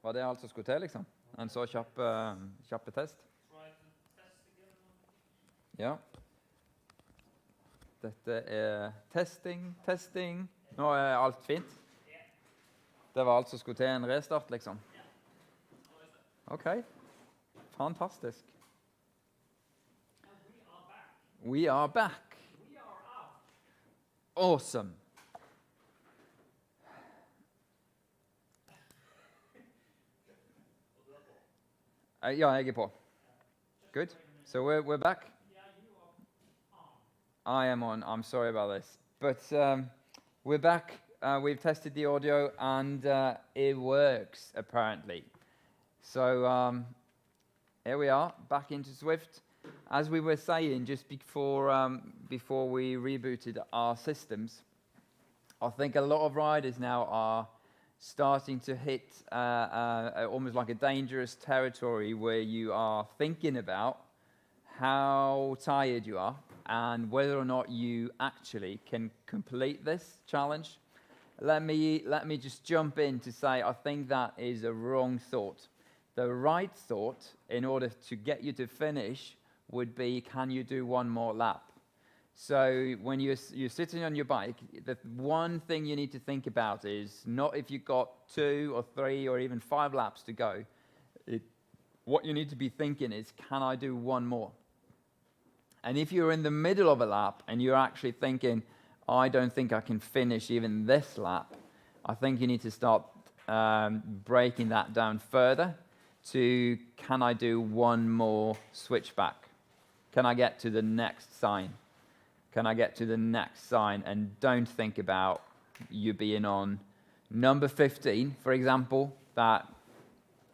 Var det alt som skulle til, liksom? En så kjappe test? Ja. Dette testing. Nå er alt fint. Det var alt som skulle til en restart, liksom? Ok. Fantastisk. We are back. Awesome. Ja, jeg er på. Good. So we're back. I am on. I'm sorry about this. But we're back. We've tested the audio and it works, apparently. So here we are, back into Swift. As we were saying just before we rebooted our systems, I think a lot of riders now are starting to hit almost like a dangerous territory where you are thinking about how tired you are and whether or not you actually can complete this challenge. Let me just jump in to say I think that is a wrong thought. The right thought, in order to get you to finish, would be, can you do one more lap? So when you're sitting on your bike, the one thing you need to think about is not if you've got 2 or 3 or even 5 laps to go. What you need to be thinking is, can I do one more? And if you're in the middle of a lap and you're actually thinking, I don't think I can finish even this lap, I think you need to start breaking that down further to, can I do one more switchback? Can I get to the next sign? Can I get to the next sign? And don't think about you being on number 15, for example, that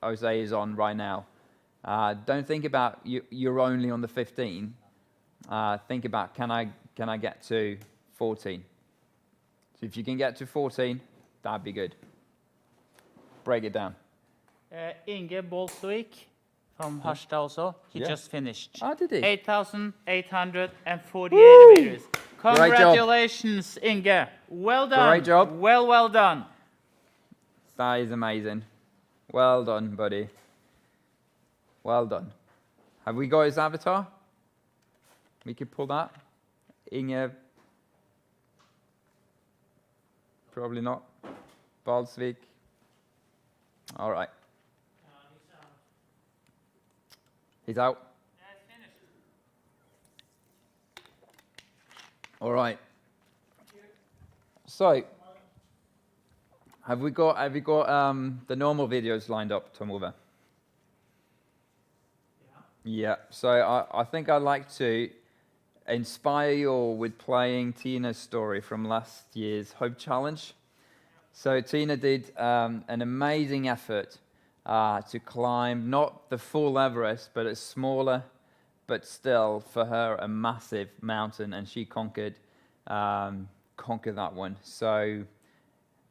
Jose is on right now. Don't think about you're only on the 15. Think about, can I get to 14? So if you can get to 14, that'd be good. Break it down. Inge Bolsvik from Harstad also. He just finished. Oh, did he? 8,848 meters. Congratulations, Inge. Well done. Great job. Well done. That is amazing. Well done, buddy. Well done. Have we got his avatar? We could pull that. Inge. Probably not. Balsvik. All right. He's out. All right. So, have we got the normal videos lined up, Tom Ove? Yeah. So I think I'd like to inspire you all with playing Tina's story from last year's Hope Challenge. So Tina did an amazing effort to climb not the full Everest, but a smaller, but still for her a massive mountain, and she conquered that one. So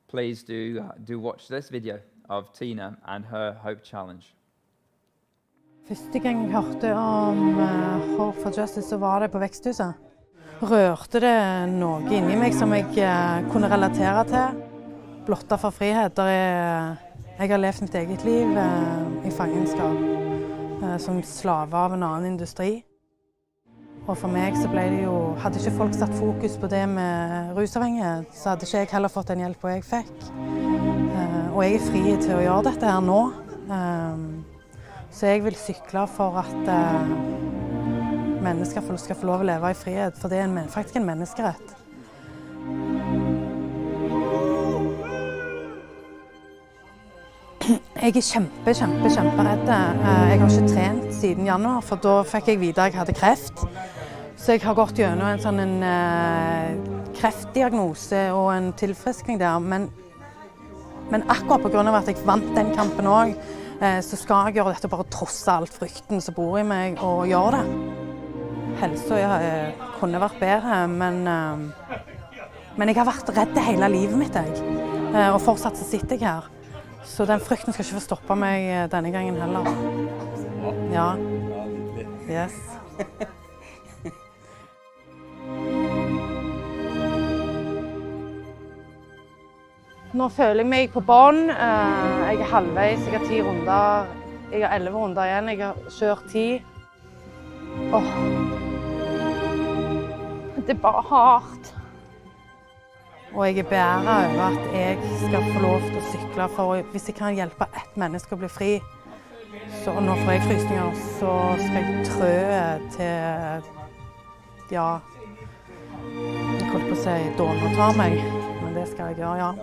please do watch this video of Tina and her Hope Challenge. Første gang jeg hørte om Hope for Justice, så var det på veksthuset. Rørte det noe inni meg som jeg kunne relatere til. Blotta for frihet. Jeg har levd mitt eget liv i fangenskap som slave av en annen industri. Og for meg så ble det jo, hadde ikke folk satt fokus på det med rusavhengighet, så hadde ikke jeg heller fått den hjelp jeg fikk. Og jeg er fri til å gjøre dette her nå. Så jeg vil sykle for at mennesker skal få lov å leve i frihet, for det er faktisk en menneskerett. Jeg er kjemperedd. Jeg har ikke trent siden januar, for da fikk jeg vite at jeg hadde kreft. Så jeg har gått gjennom en sånn kreftdiagnose og en tilfriskning der. Men akkurat på grunn av at jeg vant den kampen også, så skal jeg gjøre dette bare trosse alt frykten som bor i meg, og gjøre det. Helsa kunne vært bedre, men jeg har vært redd hele livet mitt, og fortsatt så sitter jeg her. Så den frykten skal ikke få stoppe meg denne gangen heller. Ja. Yes. Nå føler jeg meg på bånn. Jeg er halvveis, jeg har 10 runder. Jeg har 11 runder igjen, jeg har kjørt 10. Åh. Det er bare hardt. Og jeg er bedre over at jeg skal få lov til å sykle, for hvis jeg kan hjelpe ett menneske å bli fri, så nå får jeg frysninger, så skal jeg trø til, ja, jeg holdt på å si dårlig tar meg, men det skal jeg gjøre, ja.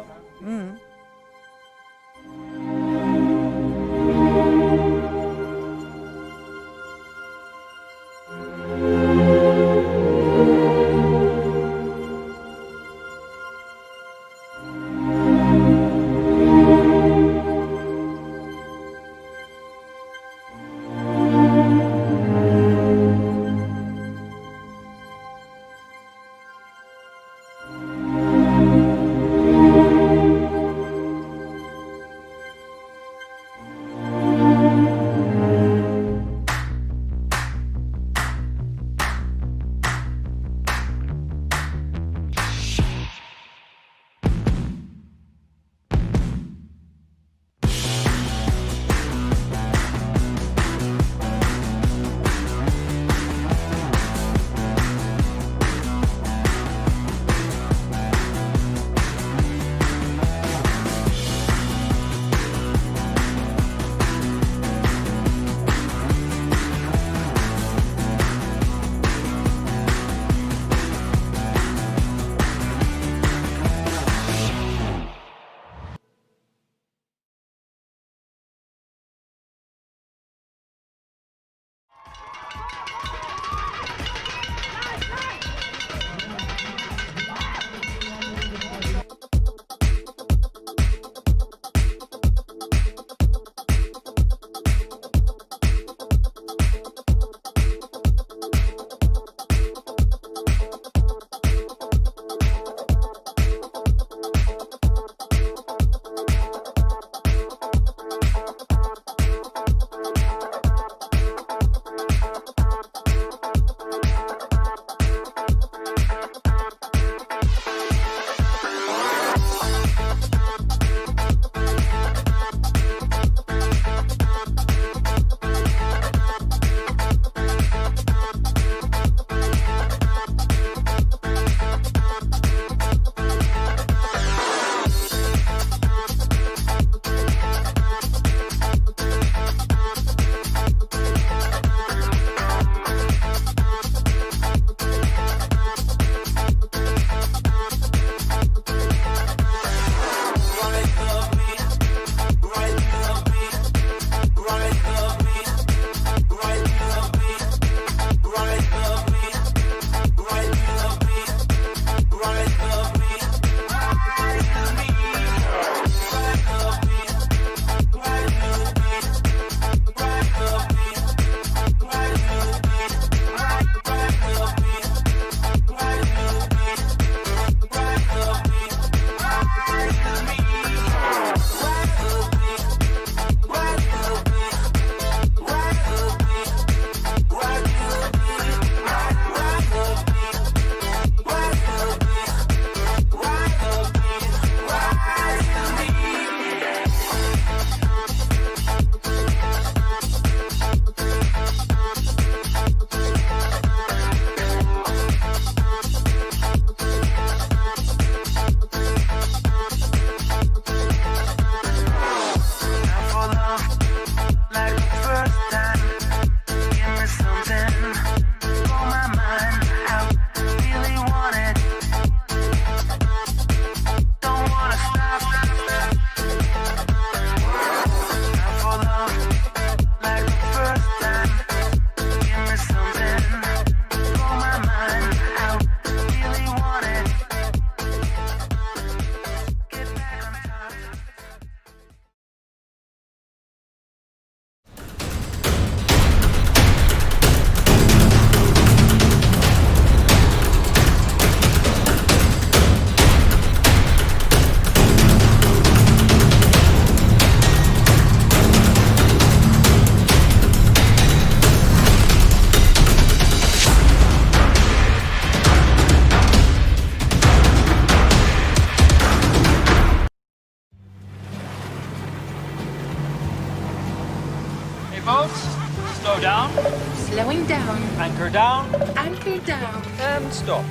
Going down. Anchor down. Anchor down. And stop.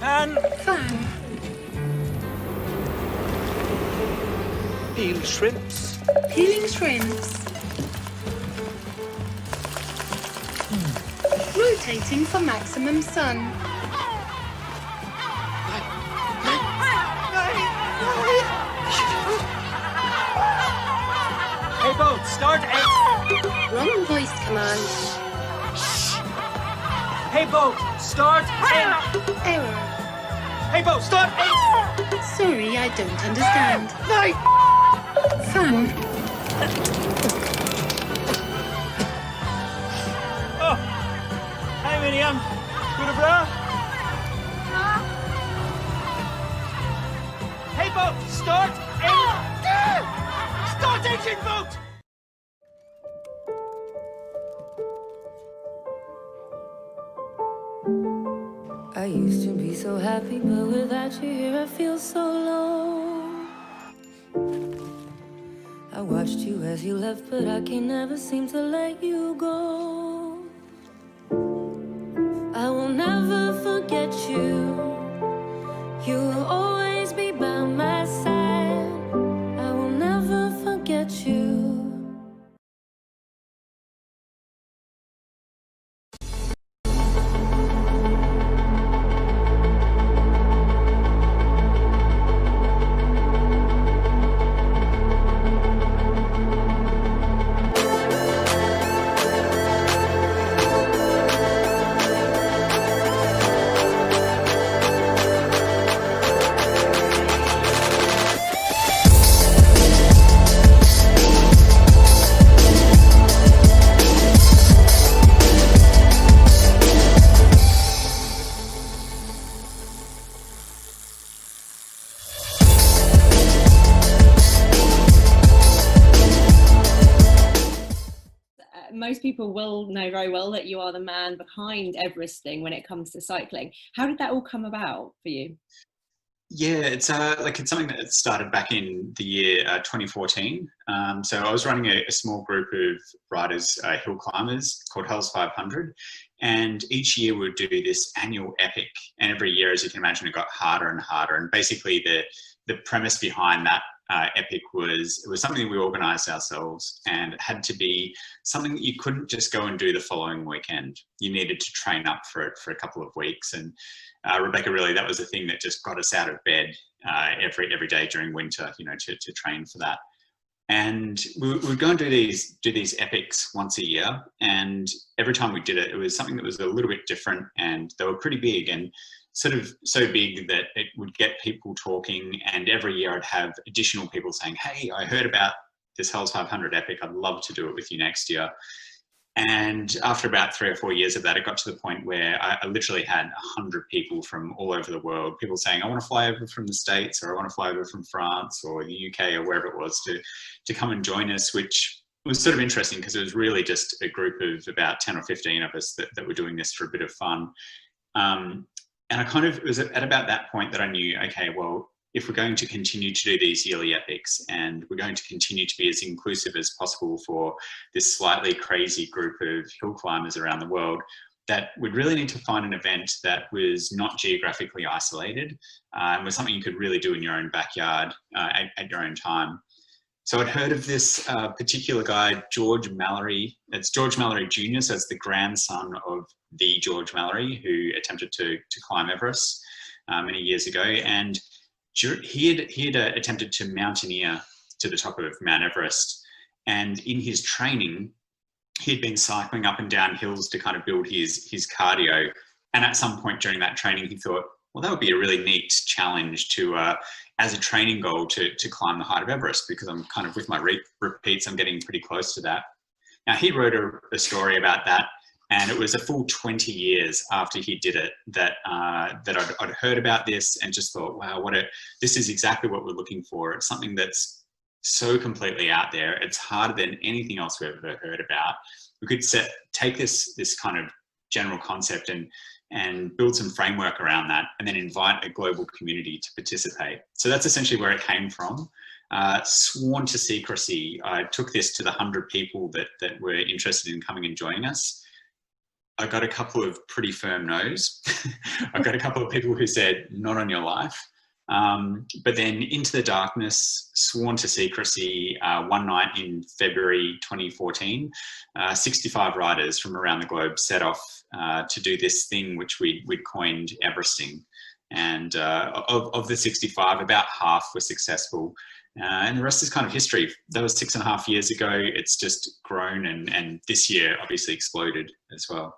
And Fan. peel shrimps. Peeling shrimps. Rotating for maximum sun. Hey boat, start aim. Wrong voice command. Hey boat, start aim. Error. Hey boat, start aim. Sorry, I don't understand. Fun. Oh, hi Miriam. Går det bra? Hey boat, start aim. Start engine boat. I used to be so happy, but without you here I feel so low. I watched you as you left, but I can never seem to let you go. I will never forget you. You will always be by my side. I will never forget you. Most people will know very well that you are the man behind everything when it comes to cycling. How did that all come about for you? Yeah, it's something that started back in the year 2014. So I was running a small group of riders, hill climbers called Hills 500, and each year we would do this annual epic. And every year, as you can imagine, it got harder and harder. And basically, the premise behind that epic was, it was something we organised ourselves, and it had to be something that you couldn't just go and do the following weekend. You needed to train up for it for a couple of weeks. And Rebecca, really, that was the thing that just got us out of bed every day during winter, you know, to train for that. And we would go and do these epics once a year, and every time we did it, it was something that was a little bit different, and they were pretty big, and sort of so big that it would get people talking. And every year I'd have additional people saying, hey, I heard about this Hills 500 epic, I'd love to do it with you next year. And after about 3 or 4 years of that, it got to the point where I literally had 100 people from all over the world, people saying, I want to fly over from the States, or I want to fly over from France or the UK or wherever it was to come and join us, which was sort of interesting because it was really just a group of about 10 or 15 of us that were doing this for a bit of fun. And it was at about that point that I knew, okay, well, if we're going to continue to do these yearly epics, and we're going to continue to be as inclusive as possible for this slightly crazy group of hill climbers around the world, that we'd really need to find an event that was not geographically isolated, and was something you could really do in your own backyard at your own time. So I'd heard of this particular guy, George Mallory. It's George Mallory Jr., so it's the grandson of the George Mallory who attempted to climb Everest many years ago. And he had attempted to mountaineer to the top of Mount Everest. And in his training, he'd been cycling up and down hills to kind of build his cardio. And at some point during that training, he thought, well, that would be a really neat challenge to, as a training goal, to climb the height of Everest, because I'm kind of, with my repeats, I'm getting pretty close to that. Now, he wrote a story about that, and it was a full 20 years after he did it that I'd heard about this and just thought, wow, this is exactly what we're looking for. It's something that's so completely out there. It's harder than anything else we've ever heard about. We could take this kind of general concept and build some framework around that, and then invite a global community to participate. So that's essentially where it came from. sworn to secrecy. I took this to the 100 people that were interested in coming and joining us. I got a couple of pretty firm no's. I got a couple of people who said, not on your life. But then into the darkness, sworn to secrecy, one night in February 2014, 65 riders from around the globe set off to do this thing which we'd coined Everesting. And of the 65, about half were successful. And the rest is kind of history. That was 6.5 years ago. It's just grown, and this year obviously exploded as well.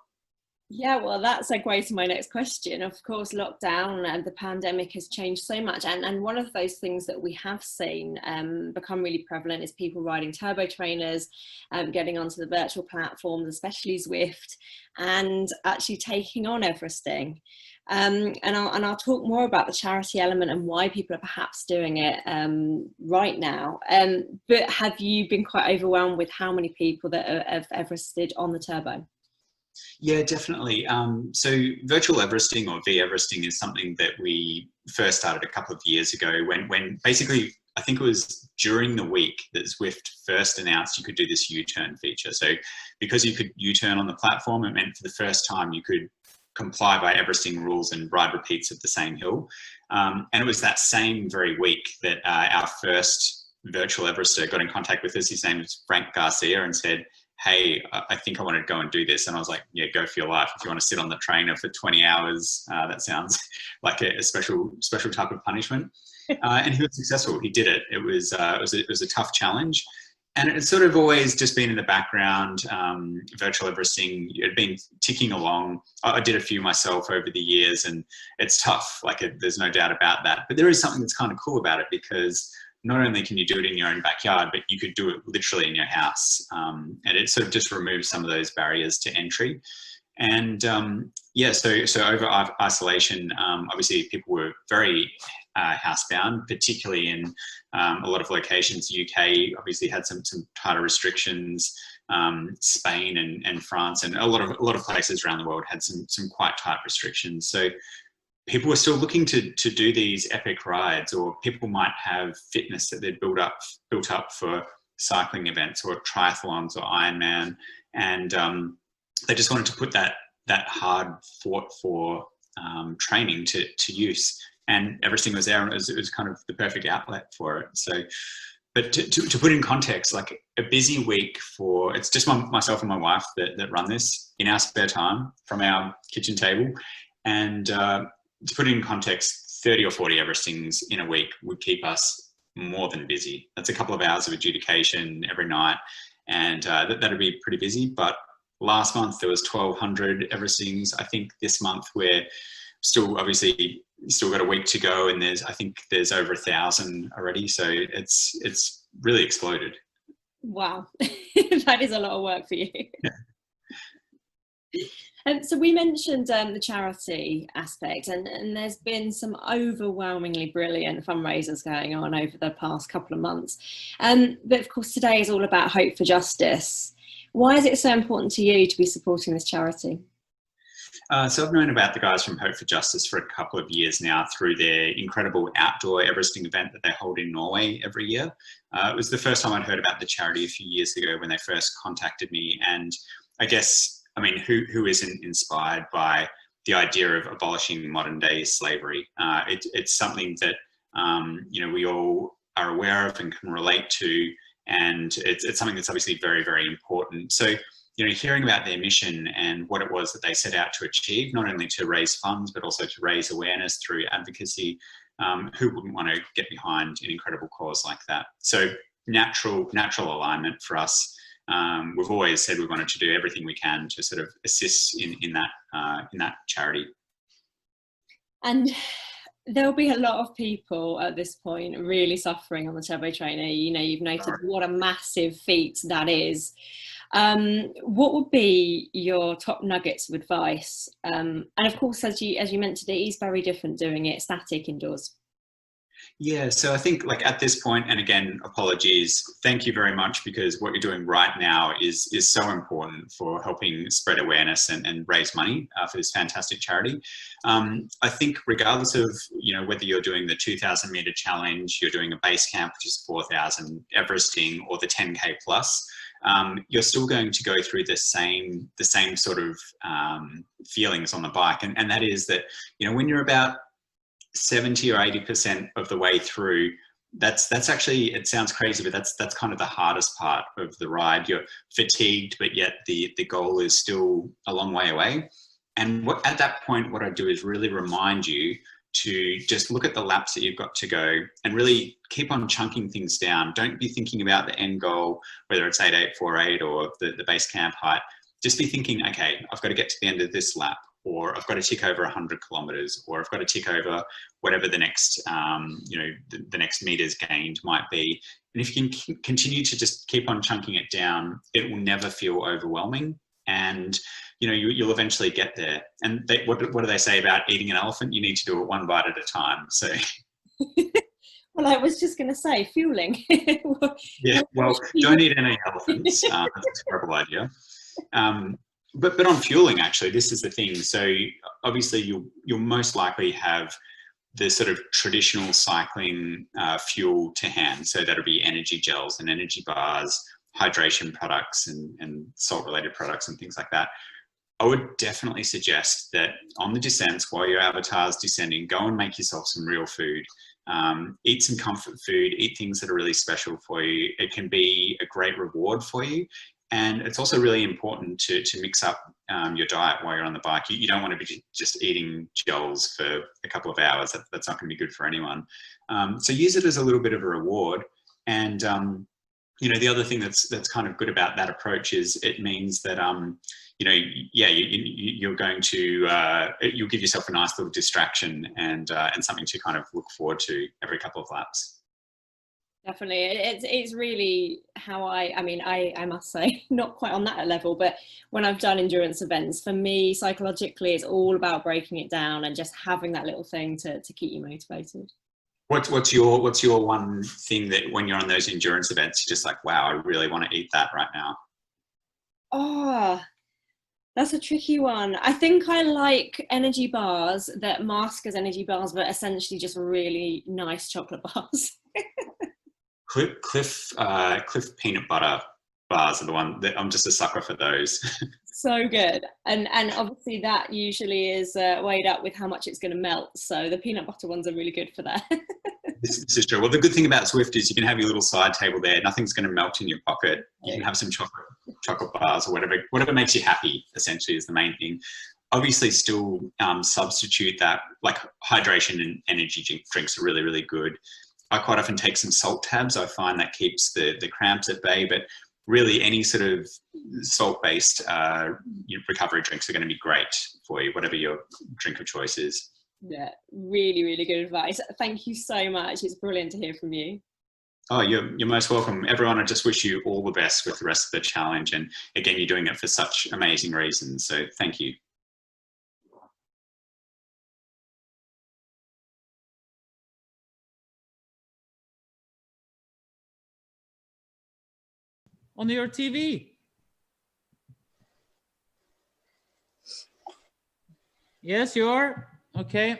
Yeah, well, that segues to my next question. Of course, lockdown and the pandemic has changed so much. And one of those things that we have seen become really prevalent is people riding turbo trainers, getting onto the virtual platforms, especially Zwift, and actually taking on Everesting. And I'll talk more about the charity element and why people are perhaps doing it right now. But have you been quite overwhelmed with how many people that have Everested on the turbo? Yeah, definitely. So virtual Everesting, or V-Everesting, is something that we first started a couple of years ago when basically, I think it was during the week that Zwift first announced you could do this U-turn feature. So because you could U-turn on the platform, it meant for the first time you could comply by Everesting rules and ride repeats of the same hill. And it was that same very week that our first virtual Everester got in contact with us. His name is Frank Garcia, and said, hey, I think I want to go and do this. And I was like, yeah, go for your life. If you want to sit on the trainer for 20 hours, that sounds like a special type of punishment. And he was successful. He did it. It was a tough challenge. And it's sort of always just been in the background. Virtual Everesting, it had been ticking along. I did a few myself over the years, and it's tough. There's no doubt about that. But there is something that's kind of cool about it, because not only can you do it in your own backyard, but you could do it literally in your house. And it sort of just removes some of those barriers to entry. And yeah, so over isolation, obviously people were very housebound, particularly in a lot of locations. The UK obviously had some tighter restrictions. Spain and France and a lot of places around the world had some quite tight restrictions. So people were still looking to do these epic rides, or people might have fitness that they'd built up for cycling events or triathlons or Ironman, and they just wanted to put that hard fought for training to use. And everything was there, and it was kind of the perfect outlet for it. So, but to put in context, like a busy week it's just myself and my wife that run this in our spare time from our kitchen table. And to put it in context, 30 or 40 Everestings in a week would keep us more than busy. That's a couple of hours of adjudication every night, and that'd be pretty busy. But last month there was 1,200 Everestings. I think this month we're still got a week to go, and I think there's over 1,000 already. So it's really exploded. Wow, that is a lot of work for you. Yeah. So we mentioned the charity aspect, and there's been some overwhelmingly brilliant fundraisers going on over the past couple of months. But of course, today is all about Hope for Justice. Why is it so important to you to be supporting this charity? So I've known about the guys from Hope for Justice for a couple of years now through their incredible outdoor Everesting event that they hold in Norway every year. It was the first time I'd heard about the charity a few years ago when they first contacted me. And I guess, I mean, who isn't inspired by the idea of abolishing modern day slavery? It's something that, we all are aware of and can relate to. And it's something that's obviously very, very important. So, hearing about their mission and what it was that they set out to achieve, not only to raise funds, but also to raise awareness through advocacy, who wouldn't want to get behind an incredible cause like that? So natural alignment for us. We've always said we wanted to do everything we can to sort of assist in that charity. And there'll be a lot of people at this point really suffering on the turbo trainer. You've noted what a massive feat that is. What would be your top nuggets of advice? And of course, as you mentioned, it is very different doing it static indoors. Yeah, so I think like at this point, and again, apologies, thank you very much, because what you're doing right now is so important for helping spread awareness and raise money for this fantastic charity. I think regardless of, you know, whether you're doing the 2,000 meter challenge, you're doing a base camp, which is 4,000, Everesting, or the 10K plus, you're still going to go through the same sort of feelings on the bike. And that is that, you know, when you're about 70 or 80% of the way through, that's actually, it sounds crazy, but that's kind of the hardest part of the ride. You're fatigued, but yet the goal is still a long way away. And at that point, what I do is really remind you to just look at the laps that you've got to go and really keep on chunking things down. Don't be thinking about the end goal, whether it's 8848 or the base camp height. Just be thinking, okay, I've got to get to the end of this lap, or I've got to tick over 100 kilometers, or I've got to tick over whatever the next, you know, the next meters gained might be. And if you can continue to just keep on chunking it down, it will never feel overwhelming. And, you know, you'll eventually get there. And what do they say about eating an elephant? You need to do it one bite at a time. So. Well, I was just going to say fueling. Yeah, well, don't eat any elephants. That's a terrible idea. But on fueling, actually, this is the thing. So obviously you'll most likely have the sort of traditional cycling fuel to hand. So that'll be energy gels and energy bars, hydration products and salt-related products and things like that. I would definitely suggest that on the descents, while your avatar's descending, go and make yourself some real food. Eat some comfort food, eat things that are really special for you. It can be a great reward for you. And it's also really important to mix up your diet while you're on the bike. You don't want to be just eating gels for a couple of hours. That's not going to be good for anyone. So use it as a little bit of a reward. And, you know, the other thing that's kind of good about that approach is it means that, you know, yeah, you're going to, you'll give yourself a nice little distraction and something to kind of look forward to every couple of laps. Definitely. It's really how I mean, I must say, not quite on that level, but when I've done endurance events, for me, psychologically, it's all about breaking it down and just having that little thing to keep you motivated. What's your one thing that when you're on those endurance events, you're just like, wow, I really want to eat that right now? Oh, that's a tricky one. I think I like energy bars that mask as energy bars, but essentially just really nice chocolate bars. Cliff peanut butter bars are the one that I'm just a sucker for those. So good. And obviously that usually is weighed up with how much it's going to melt. So the peanut butter ones are really good for that. This is true. Well, the good thing about Zwift is you can have your little side table there. Nothing's going to melt in your pocket. You can have some chocolate bars or whatever makes you happy, essentially, is the main thing. Obviously, still substitute that, like hydration and energy drinks are really, really good. I quite often take some salt tabs. I find that keeps the cramps at bay, but really any sort of salt-based recovery drinks are going to be great for you, whatever your drink of choice is. Yeah, really, really good advice. Thank you so much. It's brilliant to hear from you. Oh, you're most welcome. Everyone, I just wish you all the best with the rest of the challenge. And again, you're doing it for such amazing reasons. So thank you. On your TV. Yes, you are. Okay.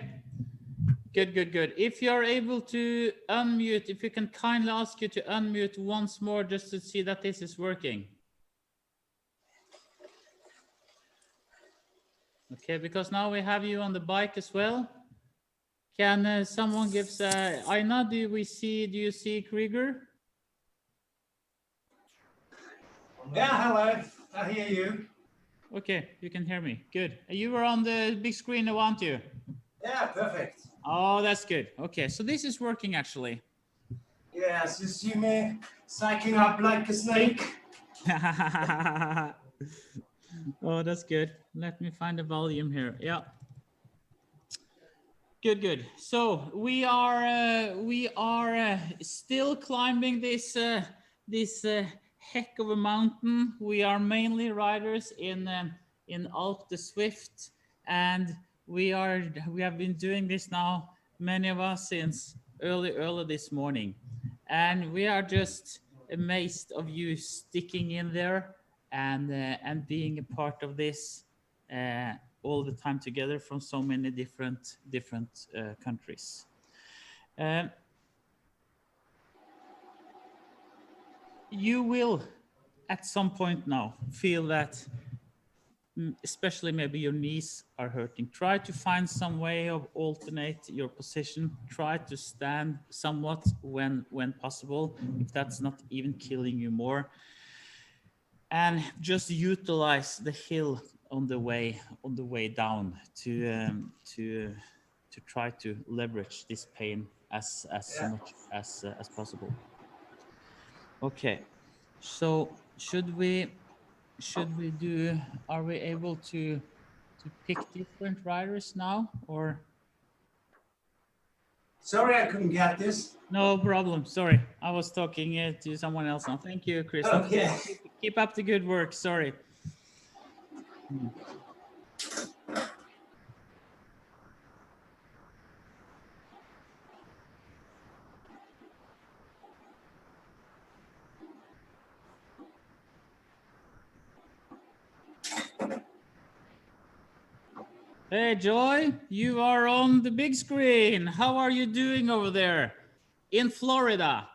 Good. If you're able to unmute, if you can kindly ask you to unmute once more just to see that this is working. Okay, because now we have you on the bike as well. Can someone give Aina, do you see Krieger? Yeah, hello. I hear you. Okay, you can hear me. Good. You were on the big screen, aren't you? Yeah, perfect. Oh, that's good. Okay, so this is working actually. Yes, you see me cycling up like a snake. Oh, that's good. Let me find the volume here. Yeah. Good. So we are still climbing this heck of a mountain. We are mainly riders in Alpe de Zwift, and we have been doing this now, many of us, since early this morning, and we are just amazed of you sticking in there and being a part of this all the time together from so many different countries. You will at some point now feel that especially maybe your knees are hurting. Try to find some way of alternate your position. Try to stand somewhat when possible, if that's not even killing you more. And just utilize the hill on the way down to try to leverage this pain as much as possible. Okay, so should we do, are we able to pick different riders now, or? Sorry, I couldn't get this. No problem. Sorry, I was talking to someone else now. Thank you, Christoph. Okay. Keep up the good work. Sorry. Hey, Joy, you are on the big screen. How are you doing over there in Florida?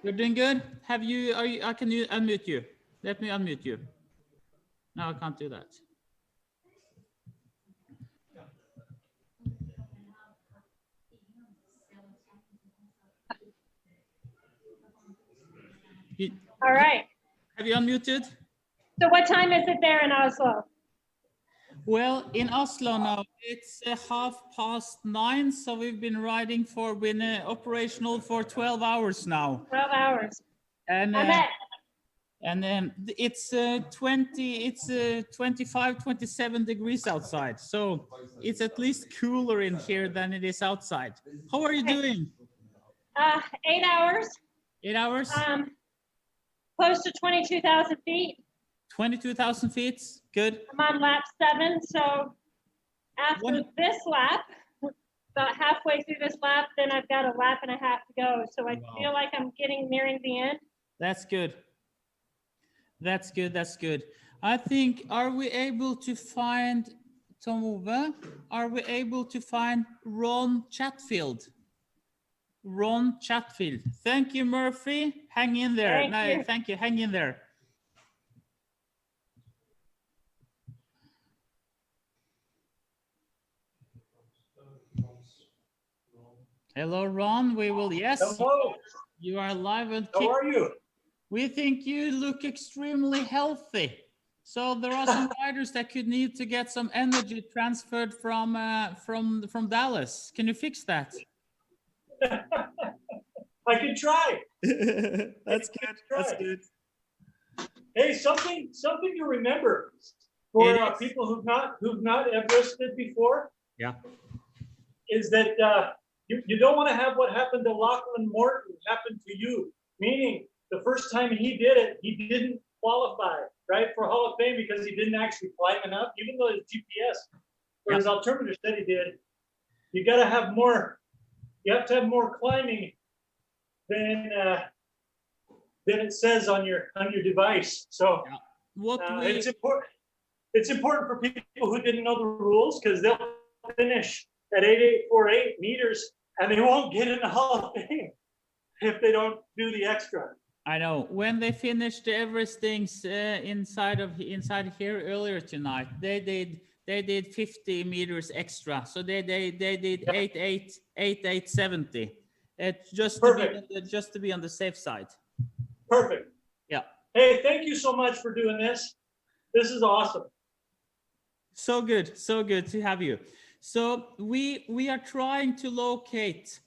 You're doing good? Have you, can you unmute you? Let me unmute you. No, I can't do that. All right. Have you unmuted? So what time is it there in Oslo? Well, in Oslo now, it's 9:30, so we've been riding been operational for 12 hours now. 12 hours. And then it's 25, 27 degrees outside. So it's at least cooler in here than it is outside. How are you doing? 8 hours. 8 hours? Close to 22,000 feet. 22,000 feet, good. I'm on lap 7, so after this lap, about halfway through this lap, then I've got a lap and a half to go. So I feel like I'm nearing the end. That's good. That's good, that's good. I think, are we able to find, Tom Ove, are we able to find Ron Chatfield? Ron Chatfield. Thank you, Murphy. Hang in there. Thank you. Hang in there. Hello, Ron. We will, yes. Hello. You are live and How are you? We think you look extremely healthy. So there are some riders that could need to get some energy transferred from Dallas. Can you fix that? I can try. That's good. That's good. Hey, something to remember for people who've not Everested before. Yeah. Is that you don't want to have what happened to Lachlan Morton happen to you? Meaning, the first time he did it, he didn't qualify, right, for Hall of Fame because he didn't actually climb enough, even though his GPS or his altimeter said he did. You got to have more. You have to have more climbing than it says on your device. So it's important. It's important for people who didn't know the rules because they'll finish at 8848 meters and they won't get in the Hall of Fame if they don't do the extra. I know. When they finished the Everest things inside here earlier tonight, they did 50 meters extra. So they did 8870. Just to be on the safe side. Perfect. Yeah. Hey, thank you so much for doing this. This is awesome. So good to have you. So we are trying to locate.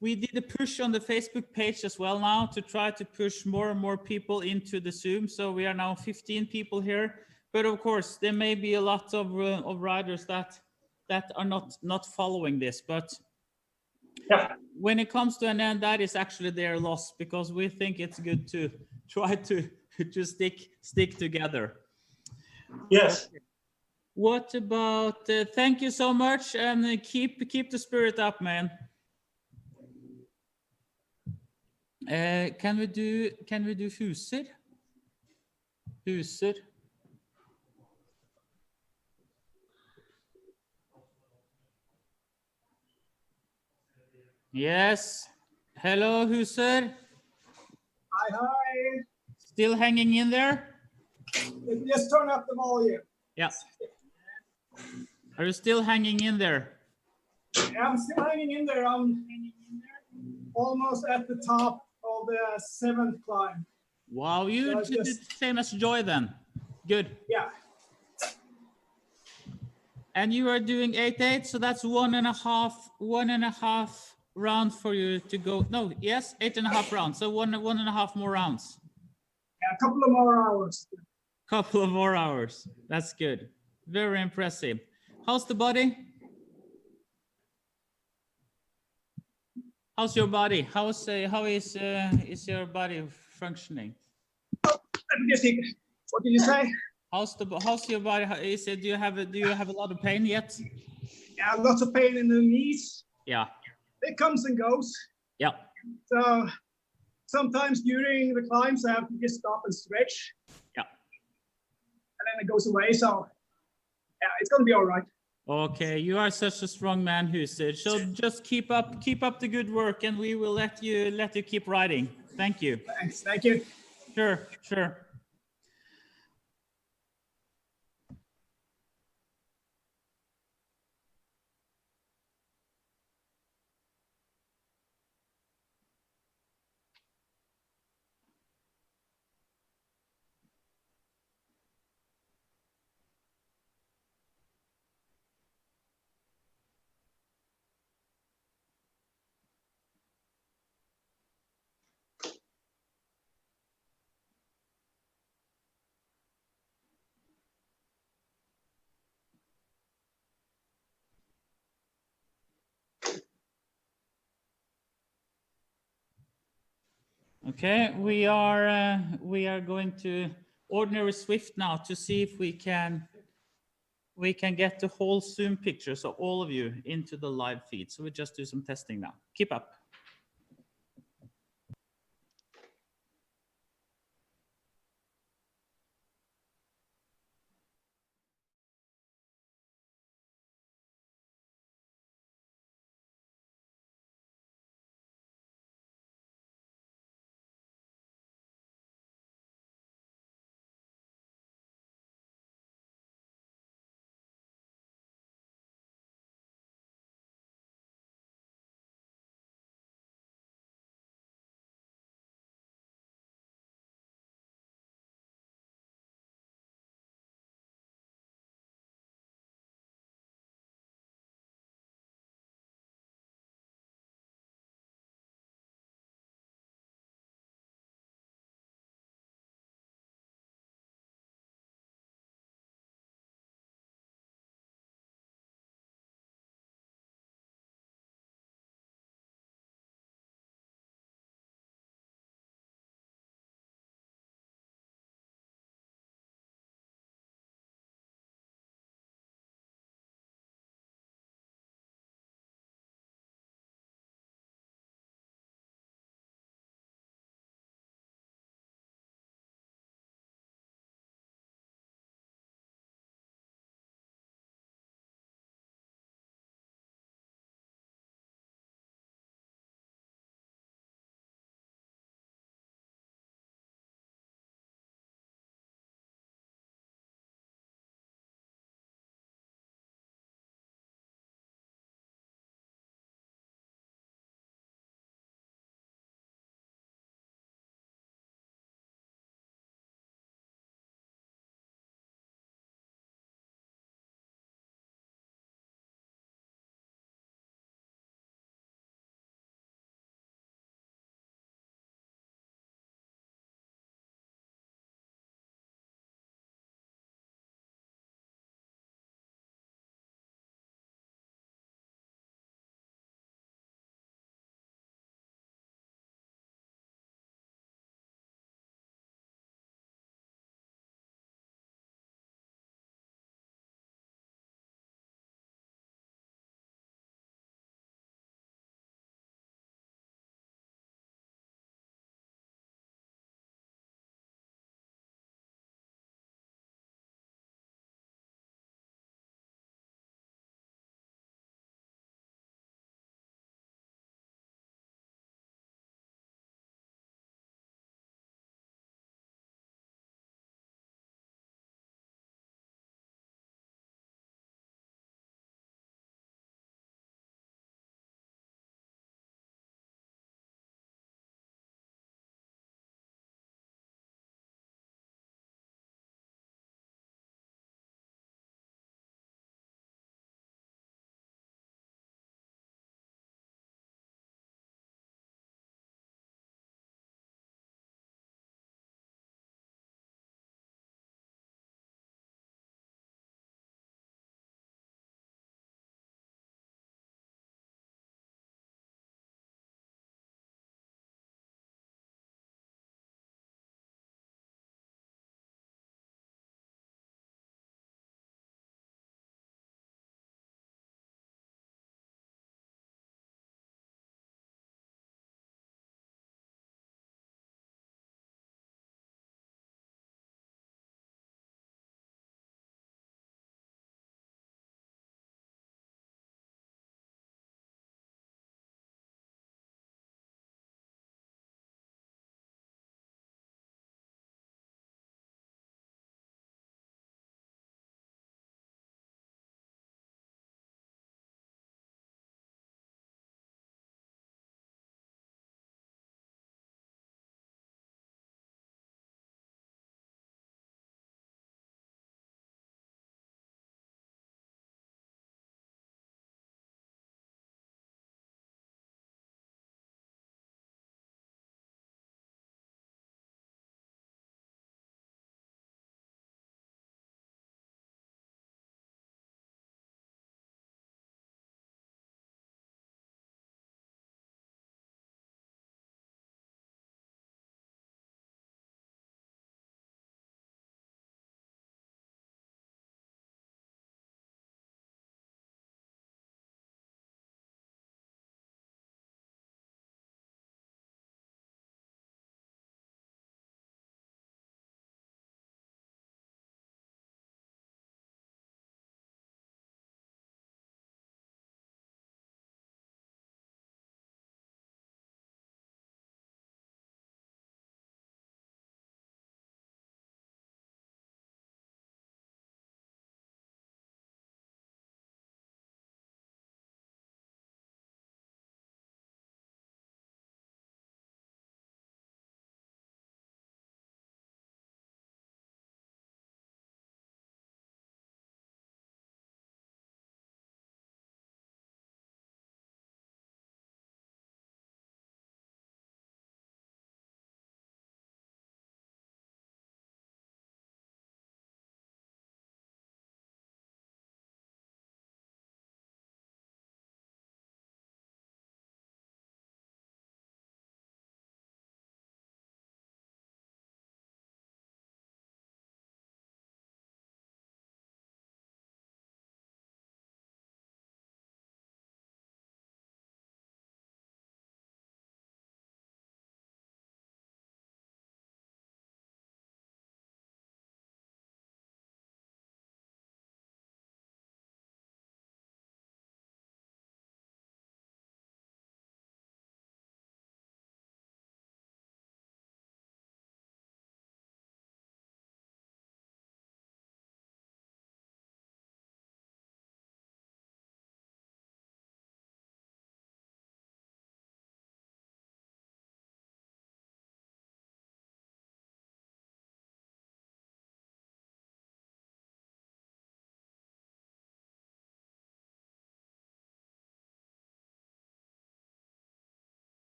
We did a push on the Facebook page as well now to try to push more and more people into the Zoom. So we are now 15 people here. But of course, there may be a lot of riders that are not following this. But when it comes to an end, that is actually their loss because we think it's good to try to stick together. Yes. What about, thank you so much, and keep the spirit up, man. Can we do huser? Huser. Yes. Hello, huser. Hi. Still hanging in there? Just turn up the volume. Yeah. Are you still hanging in there? Yeah, I'm still hanging in there. I'm almost at the top of the 7th climb. Wow, you did the same as Joy then. Good. Yeah. And you are doing 8-8, so that's 1.5 round for you to go. No, yes, 8.5 rounds. So 1.5 more rounds. Yeah, a couple of more hours. Couple of more hours. That's good. Very impressive. How's the body? How's your body? How is your body functioning? Let me just think. What did you say? How's your body? Do you have a lot of pain yet? Yeah, lots of pain in the knees. Yeah. It comes and goes. Yeah. So sometimes during the climbs, I have to just stop and stretch. Yeah. And then it goes away. So yeah, it's gonna be all right. Okay, you are such a strong man, Huser. So just keep up the good work, and we will let you keep riding. Thank you. Thanks. Thank you. Sure. Okay, we are going to ordinary Swift now to see if we can get the whole Zoom picture, so all of you, into the live feed. So we just do some testing now. Keep up.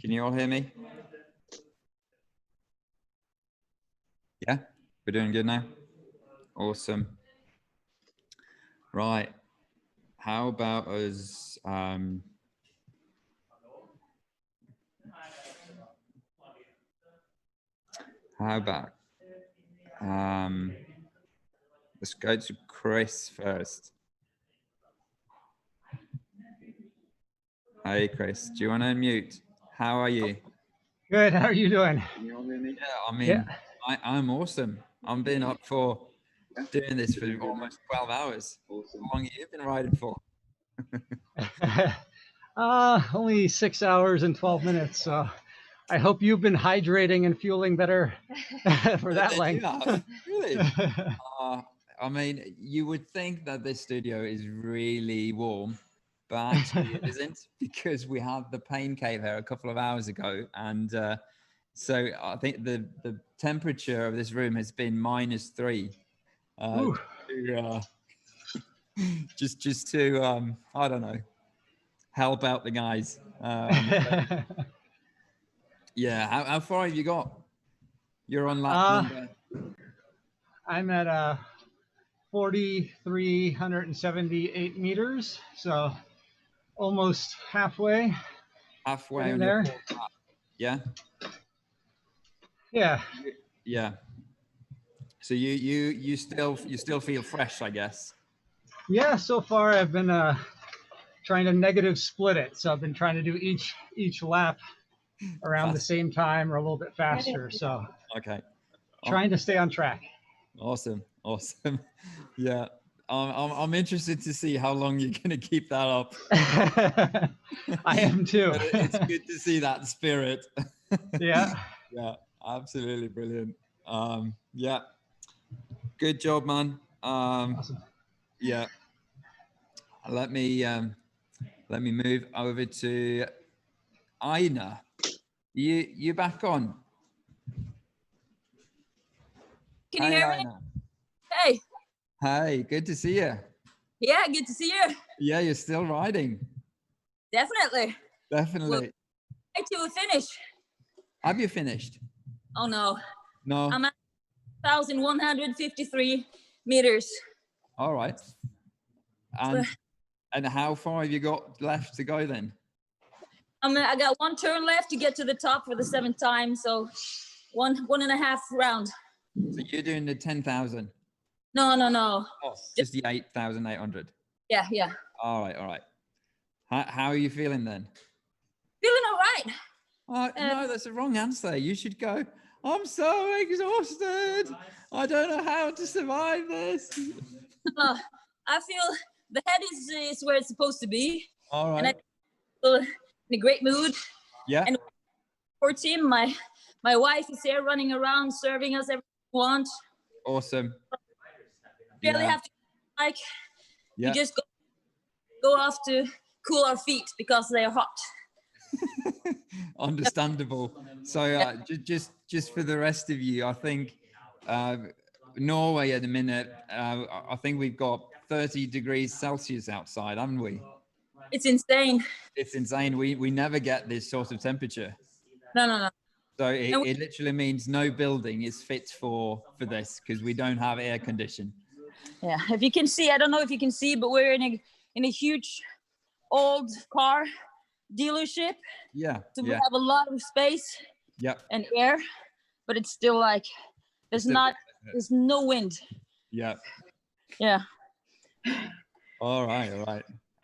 Can you all hear me? Yeah, we're doing good now. Awesome. Right. How about us? How about let's go to Chris first. Hey, Chris, do you want to unmute? How are you? Good. How are you doing? Yeah, I mean, I'm awesome. I've been up for doing this for almost 12 hours. How long have you been riding for? Only 6 hours and 12 minutes. So I hope you've been hydrating and fueling better for that length. Really? I mean, you would think that this studio is really warm, but actually it isn't, because we had the pain cave here a couple of hours ago. And so I think the temperature of this room has been -3. Just to I don't know, help out the guys. Yeah, how far have you got? You're on lap number. I'm at 4,378 meters, so almost halfway. Halfway on there. Your fourth lap. Yeah. Yeah. Yeah. So you still feel fresh, I guess. Yeah. So far, I've been trying to negative split it. So I've been trying to do each lap around the same time or a little bit faster. So okay. Trying to stay on track. Awesome. Yeah. I'm interested to see how long you're going to keep that up. I am too. But it's good to see that spirit. Yeah. Yeah. Absolutely brilliant. Yeah. Good job, man. Awesome. Yeah. Let me move over to Aina. You back on? Can you hear me? Aina. Hey. Hey, good to see you. Yeah, good to see you. Yeah, you're still riding. Definitely. Definitely. Well, to finish. Have you finished? Oh no. No. I'm at 1,153 meters. All right. And how far have you got left to go then? I got one turn left to get to the top for the 7th time, so one and a half round. So you're doing the 10,000? No. Oh, just the 8,800. Yeah. All right. How are you feeling then? Feeling all right. No, that's the wrong answer. You should go, I'm so exhausted. I don't know how to survive this. I feel the head is where it's supposed to be. All right. And I feel in a great mood. Yeah. And for team, my wife is here running around, serving us everything we want. Awesome. Barely have to we just go off to cool our feet because they are hot. Understandable. So just for the rest of you, I think Norway at the minute, I think we've got 30 degrees Celsius outside, haven't we? It's insane. It's insane. We never get this sort of temperature. No. So it literally means no building is fit for this because we don't have air condition. Yeah, if you can see, I don't know if you can see, but we're in a huge old car dealership. Yeah. So we have a lot of space. Yep. And air, but it's still like there's no wind. Yeah. Yeah. All right.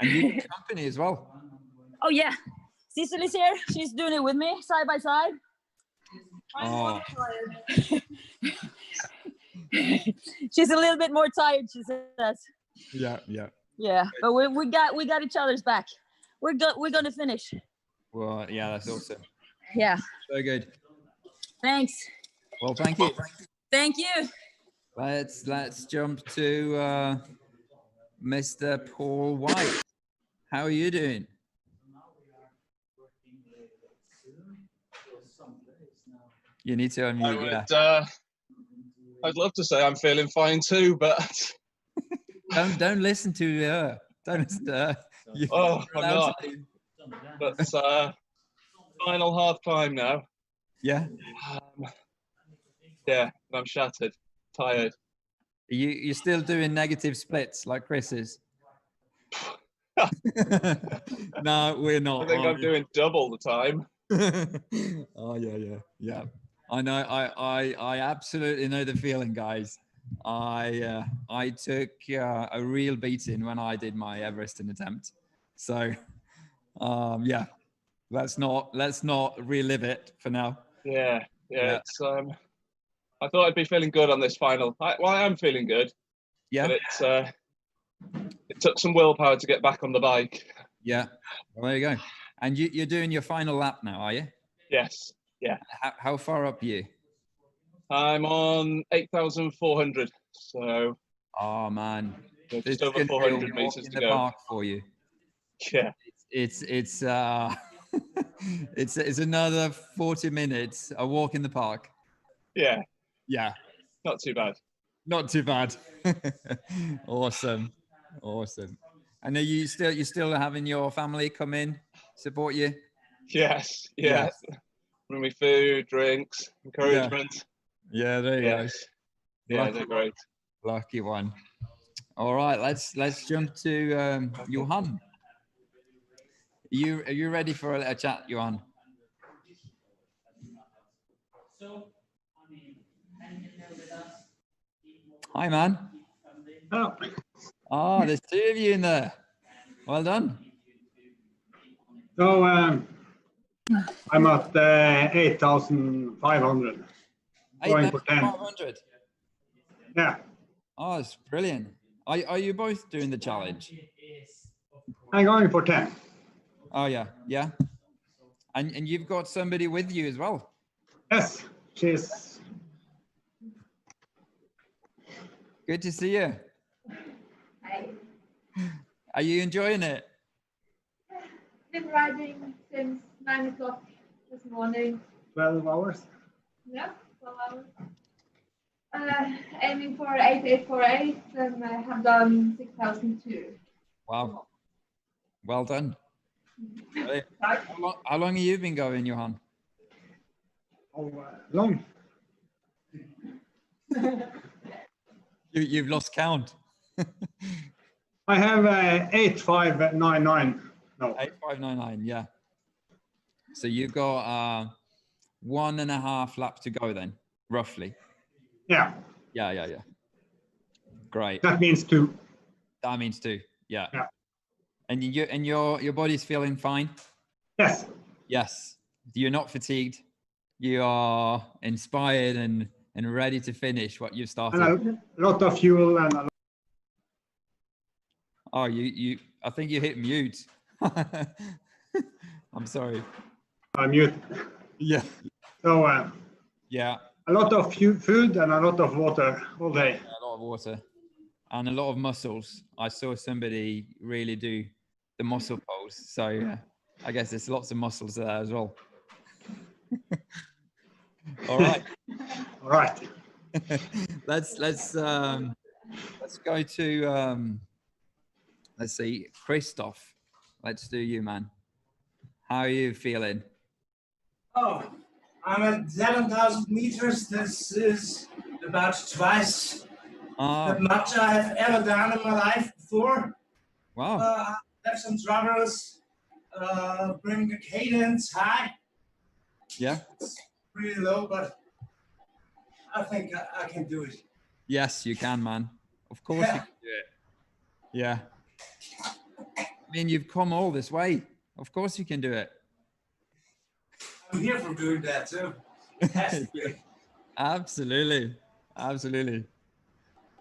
And you do company as well. Oh yeah, Cecily's here. She's doing it with me, side by side. Oh. She's a little bit more tired, she says. Yeah. Yeah, but we got each other's back. We're gonna finish. Well, yeah, that's awesome. Yeah. So good. Thanks. Well, thank you. Thank you. Let's jump to Mr. Paul White. How are you doing? You need to unmute. I'd love to say I'm feeling fine too, but don't listen to her. Don't listen to her. I'm not. But Final half climb now. Yeah. Yeah, I'm shattered, tired. You're still doing negative splits like Chris is? No, we're not. I think I'm doing double the time. Oh yeah. I know. I absolutely know the feeling, guys. I took a real beating when I did my Everesting attempt. So, yeah, let's not relive it for now. Yeah. It's I thought I'd be feeling good on this final. I am feeling good. Yeah. But it took some willpower to get back on the bike. Yeah. Well, there you go. And you're doing your final lap now, are you? Yes. Yeah. How far up are you? I'm on 8,400. So. Oh man, Just over 400 meters to go. Park for you. Yeah. It's it's another 40 minutes a walk in the park. Yeah. Yeah. Not too bad. Not too bad. Awesome. And are you still having your family come in, support you? Yes. Yeah. Bring me food, drinks, encouragement. Yeah, there you go. Yeah, they're great. Lucky one. All right, let's jump to Johan. Are you ready for a chat, Johan? Hi, man. Oh, there's two of you in there. Well done. So I'm at 8,500. Going for 10. 8,500. Yeah. Oh, it's brilliant. Are you both doing the challenge? I'm going for 10. Oh yeah. And you've got somebody with you as well. Yes, she's. Good to see you. Hi. Are you enjoying it? Been riding since 9 o'clock this morning. 12 hours. Yeah, 12 hours. Aiming for 8848 and I have done 6,002. Wow. Well done. How long have you been going, Johan? Long. You've lost count. I have 8599. No. 8599, yeah. So you've got 1.5 laps to go then, roughly. Yeah. Yeah. Great. That means 2. That means 2. Yeah. Yeah. And your body's feeling fine? Yes. Yes. You're not fatigued. You are inspired and ready to finish what you've started. And a lot of fuel and a lot. Oh, you I think you hit mute. I'm sorry. I'm mute. Yeah. So yeah. A lot of food and a lot of water all day. Yeah, a lot of water and a lot of muscles. I saw somebody really do the muscle pose. So I guess there's lots of muscles there as well. All right. All right. let's go to let's see, Christoph. Let's do you, man. How are you feeling? Oh, I'm at 7,000 meters. This is about twice that much I have ever done in my life before. Wow. I have some struggles, bring the cadence high. Yeah. It's pretty low, but I think I can do it. Yes, you can, man. Of course you can do it. Yeah. I mean, you've come all this way. Of course you can do it. I'm here for doing that too. Absolutely.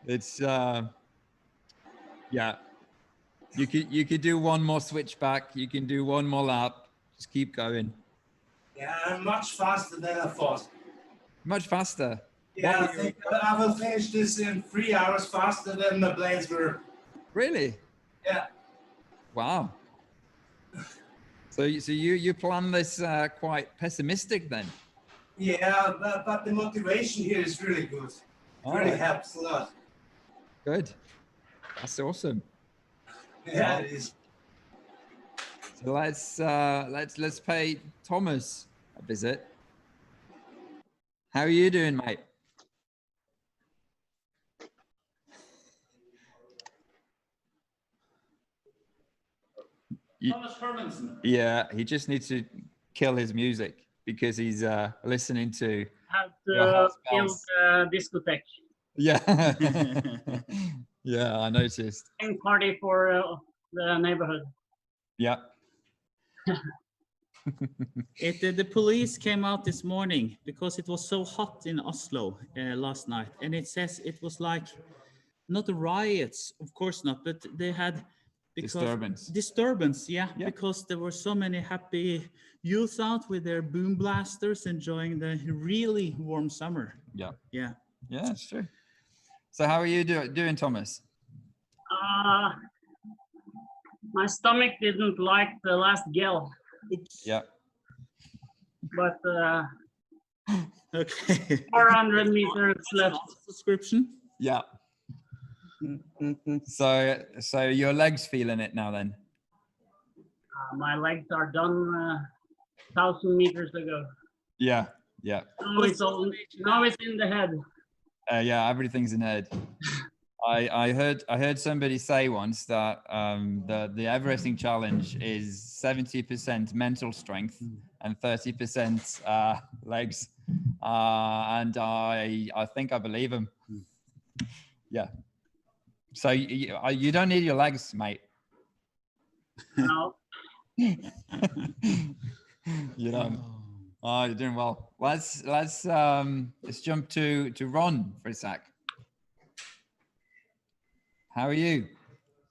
It's yeah. You could do one more switchback. You can do one more lap. Just keep going. Yeah, I'm much faster than I thought. Much faster. Yeah, I think I will finish this in 3 hours faster than the plans were. Really? Yeah. Wow. So you plan this quite pessimistic then? Yeah, but the motivation here is really good. It really helps a lot. Good. That's awesome. Yeah, it is. So let's pay Thomas a visit. How are you doing, mate? Thomas Hermansen. Yeah, he just needs to kill his music because he's listening to Have your to house build bells. a discotheque. Yeah. Yeah, I noticed. And party for the neighborhood. Yeah. The police came out this morning because it was so hot in Oslo last night, and it says it was like not riots, of course not, but they had disturbance, yeah, because there were so many happy youth out with their boom blasters enjoying the really warm summer. Yeah. Yeah. Yeah, it's true. So how are you doing, Thomas? My stomach didn't like the last gel. Oops. Yeah. But okay. 400 meters left. Subscription. Yeah. So your legs feeling it now then? My legs are done 1,000 meters ago. Yeah. Yeah. Now it's in the head. Yeah, everything's in the head. I heard somebody say once that the Everesting challenge is 70% mental strength and 30% legs, and I think I believe him. Yeah. So you don't need your legs, mate. No. You don't. Oh, you're doing well. Let's jump to Ron for a sec. How are you?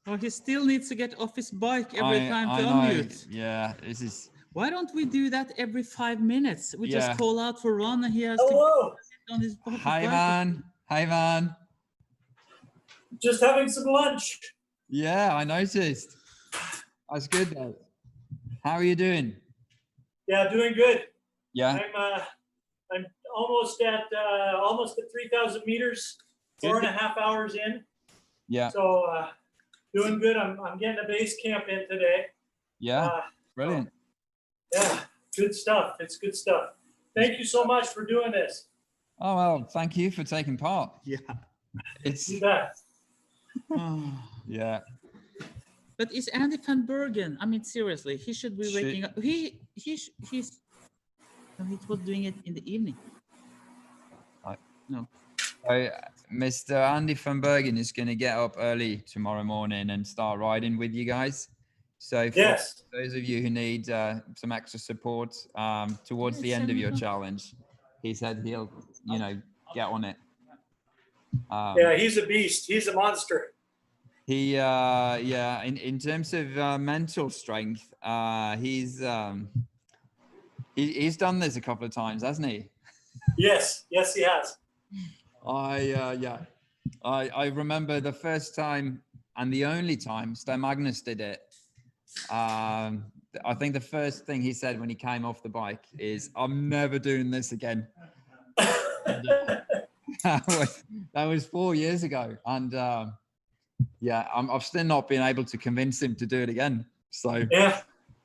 Oh, he still needs to get off his bike every time to know. unmute. Yeah, this is. Why don't we do that every 5 minutes? We just call out for Ron and he has Hello. to sit on his bike. Hi, man. Hi, man. Just having some lunch. Yeah, I noticed. That's good, though. How are you doing? Yeah, doing good. Yeah. I'm almost at 3,000 meters, 4.5 hours in. Yeah. So doing good. I'm getting a base camp in today. Yeah. Brilliant. Yeah, good stuff. It's good stuff. Thank you so much for doing this. Oh well, thank you for taking part. Yeah. It's. You bet. Yeah. But is Andy van Bergen? I mean, seriously, he should be waking up. He's was doing it in the evening. No. Mr. Andy van Bergen is going to get up early tomorrow morning and start riding with you guys. So for those of you who need some extra support towards the end of your challenge, he said he'll, get on it. Yeah, he's a beast. He's a monster. He, in terms of mental strength, he's done this a couple of times, hasn't he? Yes, he has. I remember the first time and the only time Sten Magnus did it. I think the first thing he said when he came off the bike is, "I'm never doing this again." that was 4 years ago, and I've still not been able to convince him to do it again. So yeah,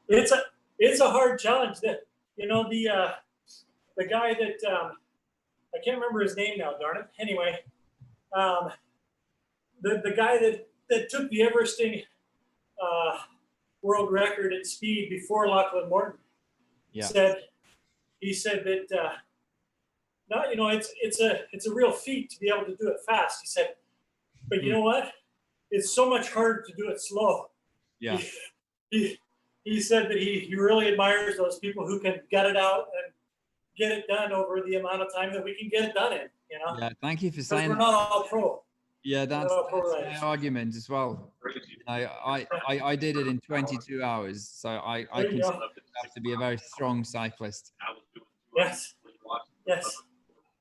it's a hard challenge. That the guy that I can't remember his name now. Darn it. Anyway, the guy that took the Everesting world record at speed before Lachlan Morton said that it's a real feat to be able to do it fast. He said, but you know what? It's so much harder to do it slow. Yeah. He said that he really admires those people who can gut it out and get it done over the amount of time that we can get it done in. Yeah, thank you for saying we're that. not all pro. Yeah, that's my argument as well. I did it in 22 hours, so I consider myself to be a very strong cyclist. Yes.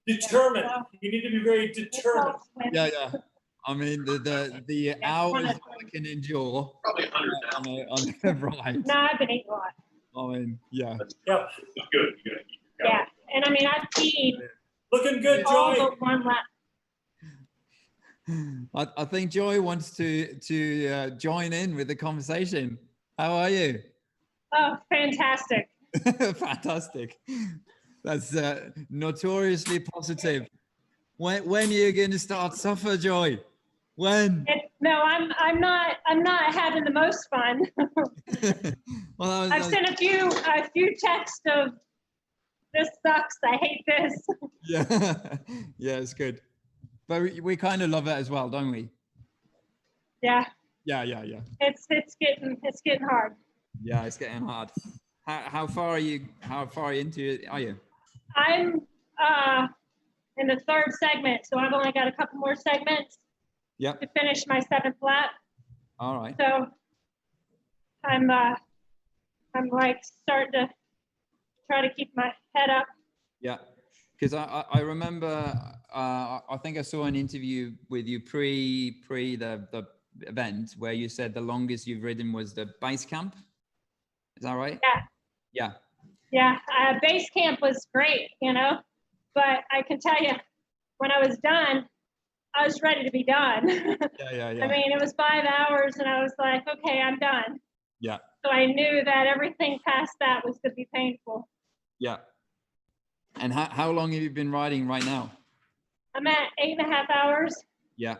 Determined. You need to be very determined. Yeah. I mean, the hours I can endure on a ride. No, I've been eating a lot. I mean, yeah. Yeah. Good. Yeah, and I mean, I've peed. Looking good, all Joy. but one lap. I think Joy wants to join in with the conversation. How are you? Oh, fantastic. Fantastic. That's notoriously positive. When are you going to start suffer, Joy? When? No, I'm not having the most fun. Well, I've sent a few texts of this sucks. I hate this. Yeah, yeah, it's good. But we kind of love it as well, don't we? Yeah. Yeah. It's getting hard. Yeah, it's getting hard. How far are you? How far into it are you? I'm in the third segment, so I've only got a couple more segments. Yep. To finish my 7th lap. All right. So I'm like starting to try to keep my head up. Yeah, because I remember I think I saw an interview with you pre the event where you said the longest you've ridden was the base camp. Is that right? Yeah. Yeah. Yeah. Base camp was great, you know, but I can tell you, when I was done, I was ready to be done. Yeah. I mean, it was 5 hours, and I was like, okay, I'm done. Yeah. So I knew that everything past that was going to be painful. Yeah. And how long have you been riding right now? I'm at 8.5 hours. Yeah.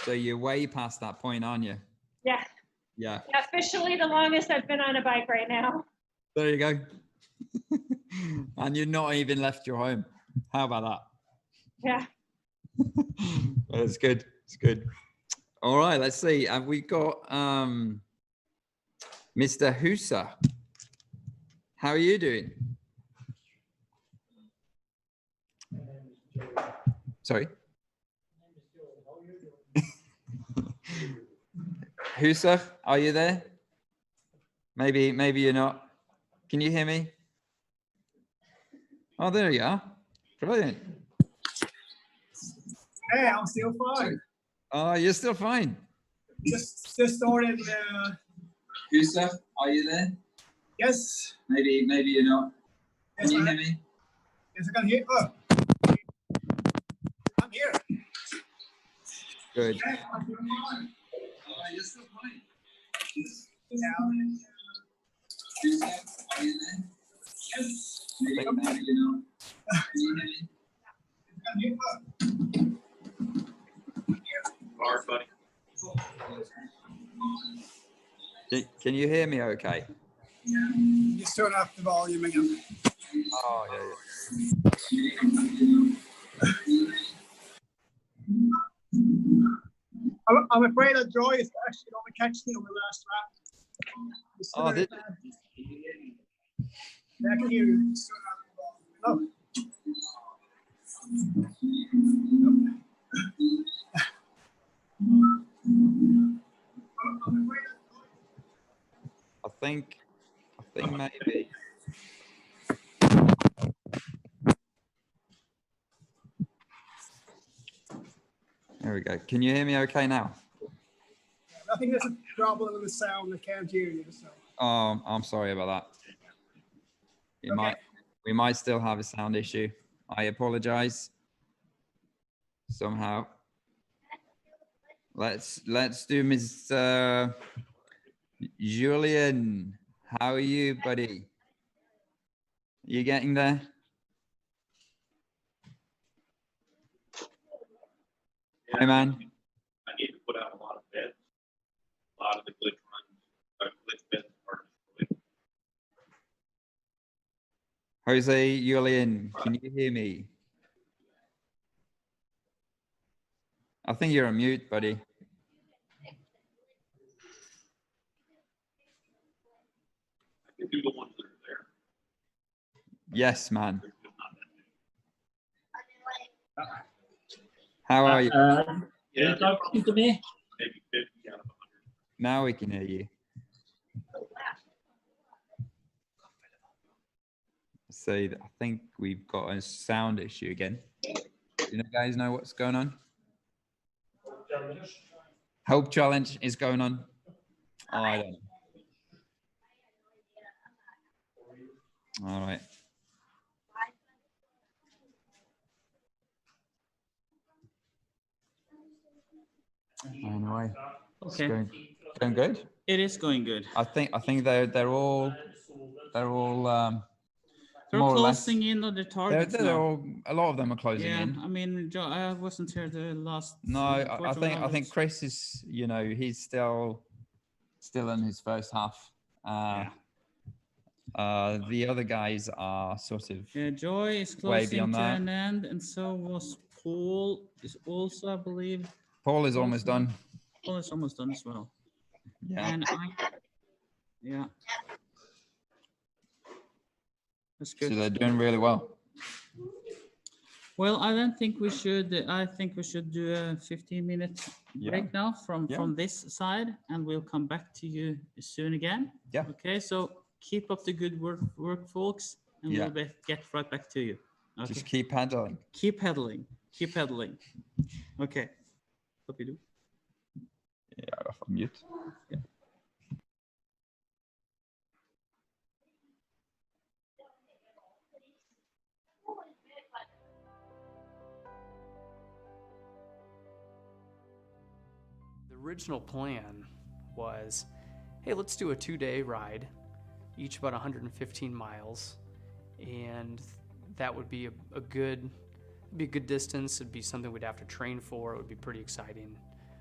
So you're way past that point, aren't you? Yeah. Yeah. Officially the longest I've been on a bike right now. There you go. And you're not even left your home. How about Yeah. that? That's good. It's good. All right, let's see. Have we got Mr. Husa? How are you doing? Sorry. Husa, are you there? Maybe you're not. Can you hear me? Oh, there you are. Brilliant. Hey, I'm still fine. Oh, you're still fine. Just started. Husa, are you there? Yes. Maybe you're not. Yes, Can you hear me? Yes, I can hear. Oh. I'm here. Good. Hey, I'm doing fine. Oh, you're still fine. Yeah. Husa, are you there? Yes. Maybe you're not. Can you hear me? Barf, buddy. Can you hear me okay? Just turn up the volume again. Oh, I'm afraid that Joy is actually going to catch me on the last lap. Oh, did Yeah, I can hear you. Just turn up the volume. I think maybe. There we go. Can you hear me okay now? I think there's a problem with the sound. I can't hear you. So. Oh, I'm sorry about that. We might still have a sound issue. I apologize. Somehow. Let's do Ms. Julian. How are you, buddy? You getting there? Yeah, Hey, man. I need to put out a lot of beds. A lot of the glitch runs, glitch beds are destroyed. Jose Julian, can you hear me? I think you're on mute, buddy. I can do the ones that are there. Yes, man. How are you? Are you talking to me? Maybe 50 out of 100. Now we can hear you. So I think we've got a sound issue again. You guys know what's going on? Hope challenge is going on. Oh, I don't know. All right. Anyway, Okay. going good. It is going good. I think they're all they're all They're more or less. closing in on their targets They're now. all, a lot of them are closing Yeah, in. I mean, I wasn't here the last. No, I think Chris is, you know, he's still in his first half. The other guys are sort of Joy is way closing beyond to that. an end, and so was Paul. Is also, I believe. Paul is almost done. Paul is almost done as well. Yeah. And yeah. That's good. So they're doing really well. Well, I don't think we should. I think we should do a 15-minute break now from this side, and we'll come back to you soon again. Yeah. Okay. So keep up the good work, folks, and we'll get right back to you. Okay? Just keep pedaling. Keep pedaling. Keep pedaling. Okay. Hope you do. Yeah, off on mute. Yeah. The original plan was, hey, let's do a 2-day ride, each about 115 miles, and that would be a good distance. It'd be something we'd have to train for. It would be pretty exciting.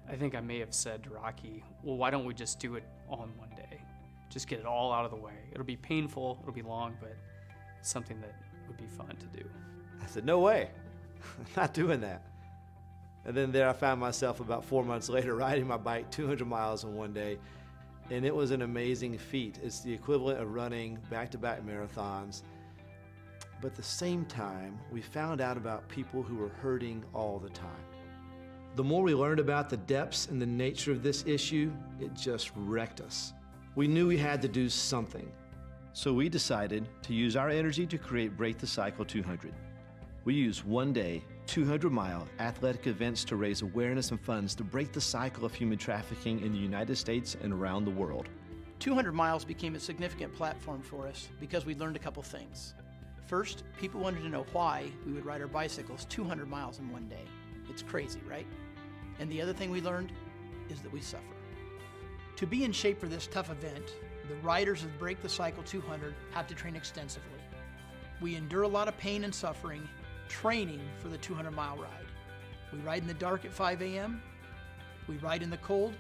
I think I may have said to Rocky, well, why don't we just do it all in one day? Just get it all out of the way. It'll be painful, it'll be long, but it's something that would be fun to do. I said, no way, I'm not doing that. And then there I found myself about 4 months later riding my bike 200 miles in one day, and it was an amazing feat. It's the equivalent of running back-to-back marathons. But at the same time, we found out about people who were hurting all the time. The more we learned about the depths and the nature of this issue, it just wrecked us. We knew we had to do something. So we decided to use our energy to create Break the Cycle 200. We use one-day, 200-mile athletic events to raise awareness and funds to break the cycle of human trafficking in the United States and around the world. 200 miles became a significant platform for us because we learned a couple things. First, people wanted to know why we would ride our bicycles 200 miles in one day. It's crazy, right? And the other thing we learned is that we suffer. To be in shape for this tough event, the riders of Break the Cycle 200 have to train extensively. We endure a lot of pain and suffering training for the 200-mile ride. We ride in the dark at 5 a.m. We ride in the cold.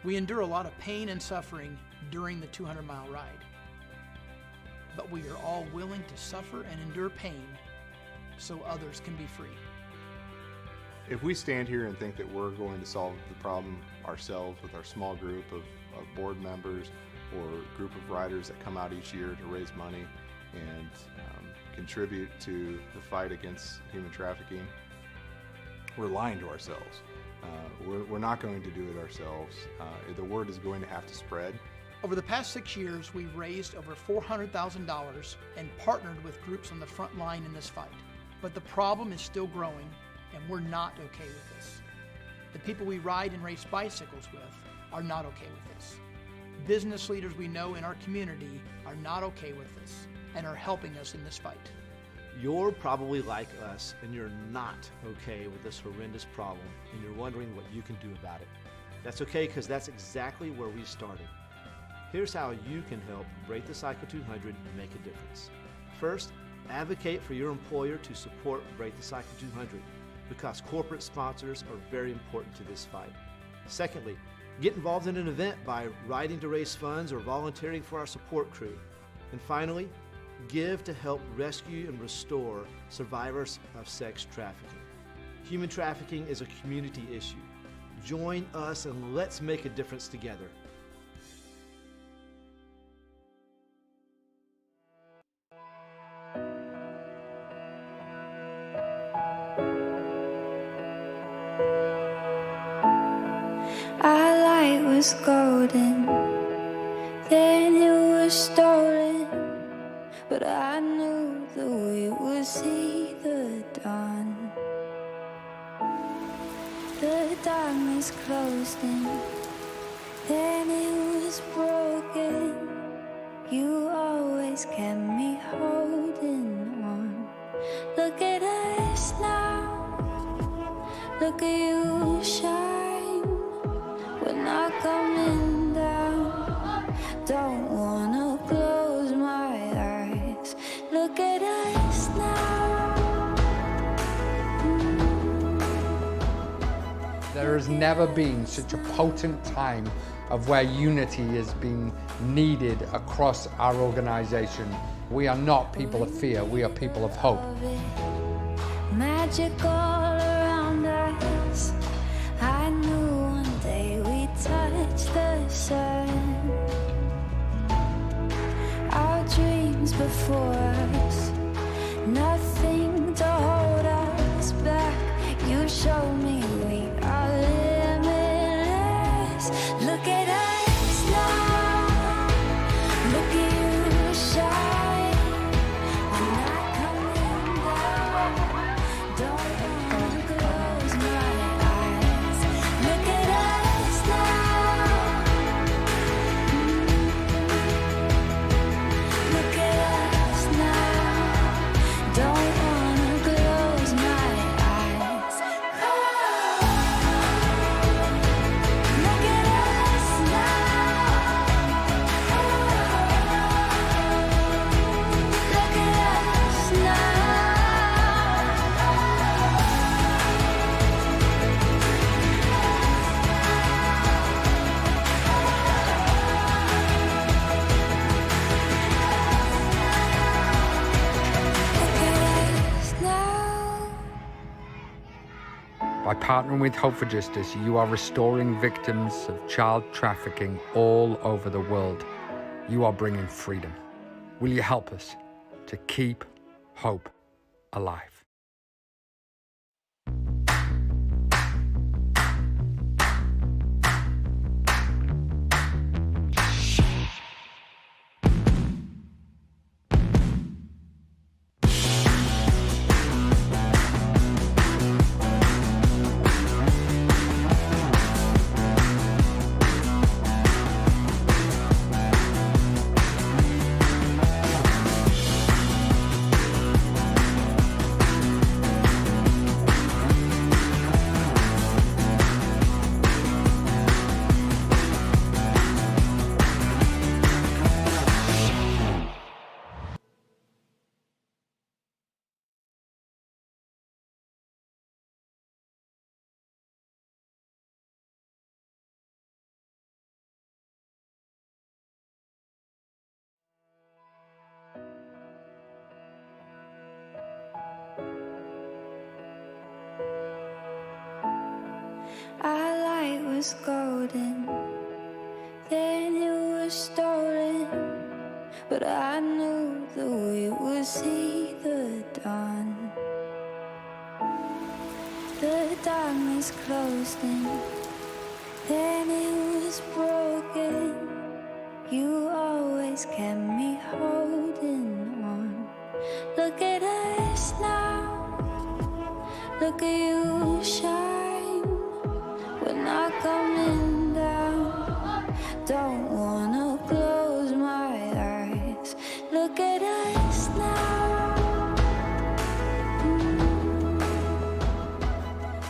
We endure a lot of pain and suffering during the 200-mile ride. But we are all willing to suffer and endure pain so others can be free. If we stand here and think that we're going to solve the problem ourselves with our small group of board members or group of riders that come out each year to raise money and contribute to the fight against human trafficking, we're lying to ourselves. We're not going to do it ourselves. The word is going to have to spread. Over the past 6 years, we've raised over $400,000 and partnered with groups on the front line in this fight. But the problem is still growing, and we're not okay with this. The people we ride and race bicycles with are not okay with this. Business leaders we know in our community are not okay with this and are helping us in this fight. You're probably like us, and you're not okay with this horrendous problem, and you're wondering what you can do about it. That's okay, because that's exactly where we started. Here's how you can help Break the Cycle 200 and make a difference. First, advocate for your employer to support Break the Cycle 200, because corporate sponsors are very important to this fight. Secondly, get involved in an event by riding to raise funds or volunteering for our support crew. And finally, give to help rescue and restore survivors of sex trafficking. Human trafficking is a community issue. Join us and let's make a difference together. Our light was golden, then it was stolen. But I knew the way would see the dawn. The darkness closed in, then it was broken. You always kept me holding on. Look at us now, look at you shine. We're not coming down, don't wanna close my Look at us now. There has never been such a potent time of where unity has been needed across our organization. We are not people of fear, we are people of hope. Magic all around us. I knew one day we'd touch the sun. Our dreams before us, nothing to hold us back. You showed me we are limitless. Look at us now. Look at you shine. I'm not coming down. Don't wanna close my eyes. Look at us now. Look at us now. Don't wanna close my eyes. Look at us now. Look at us now. By partnering with Hope for Justice, you are restoring victims of child trafficking all over the world. You are bringing freedom. Will you help us to keep hope alive? Our light was golden, then it was stolen. But I knew that we would see the dawn. The darkness closed in, then it was broken. You always kept me holding on. Look at us now. Look at you shine. We're not coming down. Don't wanna close my eyes. Look at us now.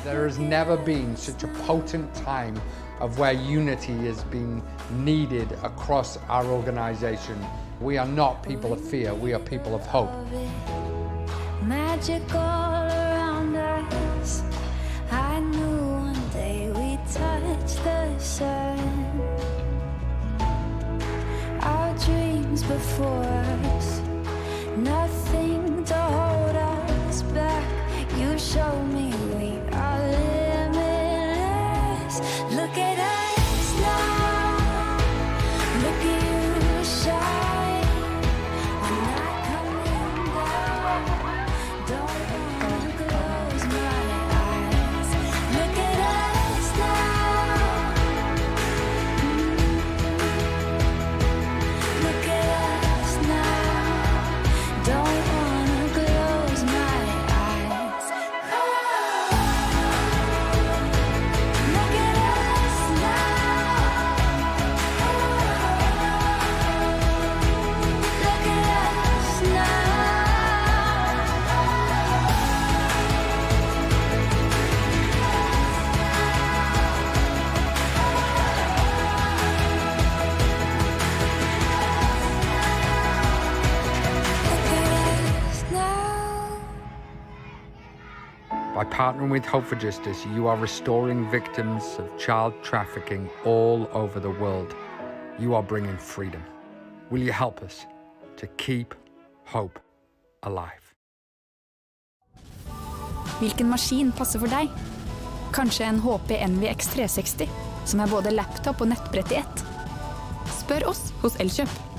There has never been such a potent time of where unity has been needed across our organization. We are not people of fear, we are people of hope. Magic all around us. I knew one day we'd touch the sun. Our dreams before us, nothing to hold us back. You showed me we are limitless. Look at us now. Look at you shine. I'm not coming down. Don't wanna close my eyes. Look at us now. Look at us now. Don't wanna close my eyes. By partnering with Hope for Justice, you are restoring victims of child trafficking all over the world. You are bringing freedom. Will you help us to keep hope alive? Hvilken maskin passer for deg? Kanskje en HP NVX 360, som er både laptop og nettbrett i ett? Spør oss hos Elkjøp.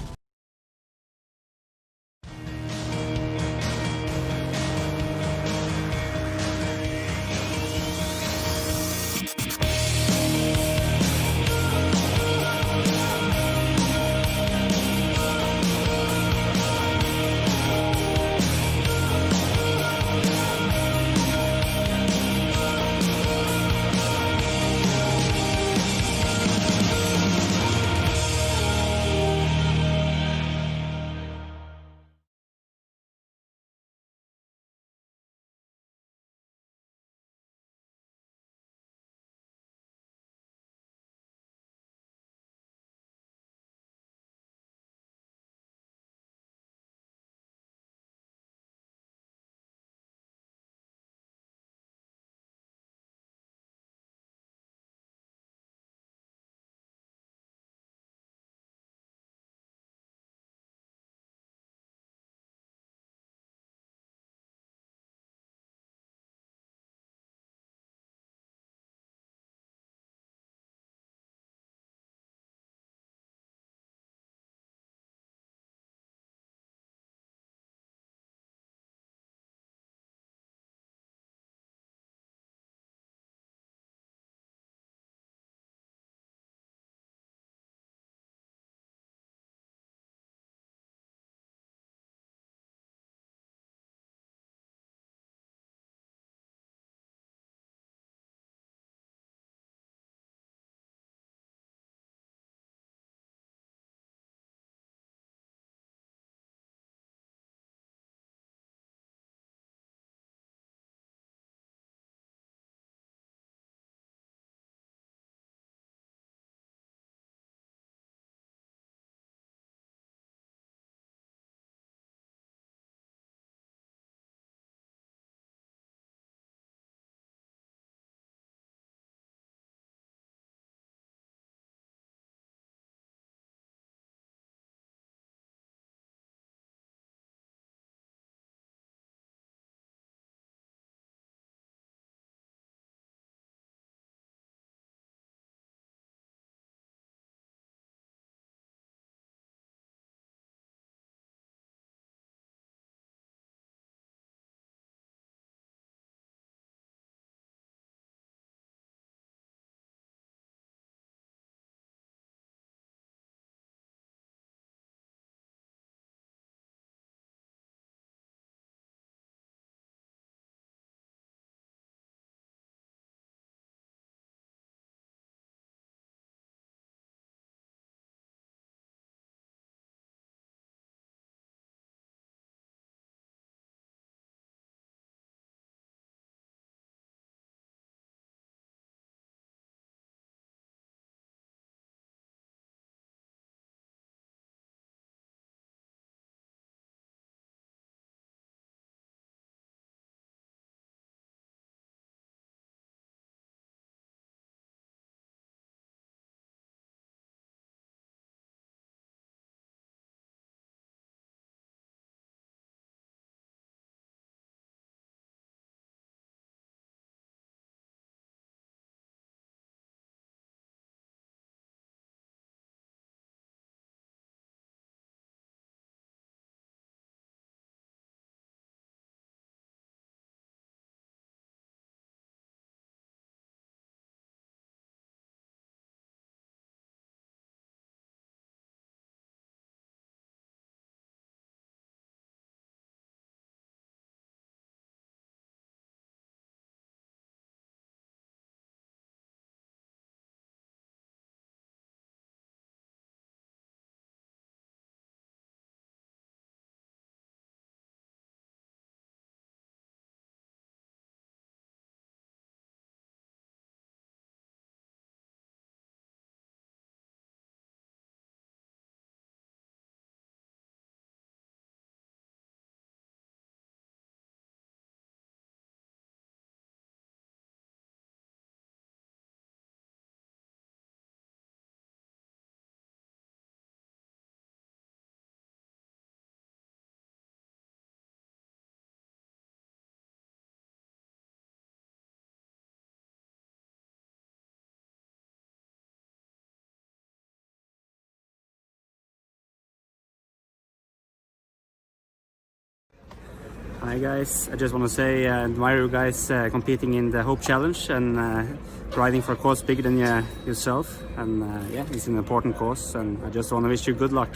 Hi guys, I just want to say I admire you guys competing in the Hope Challenge and riding for a cause bigger than yourself. And yeah, it's an important cause, and I just want to wish you good luck.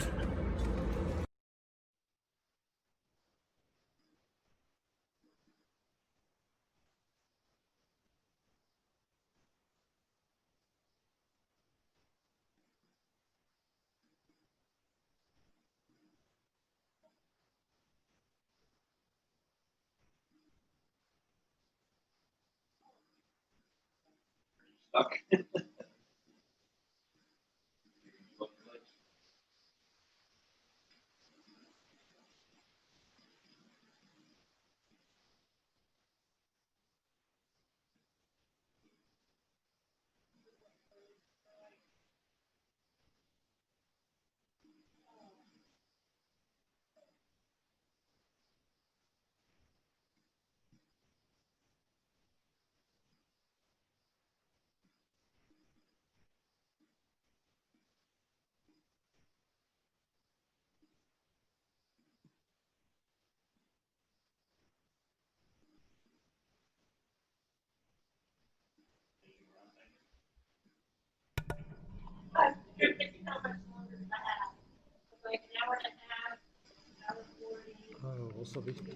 Also Victor.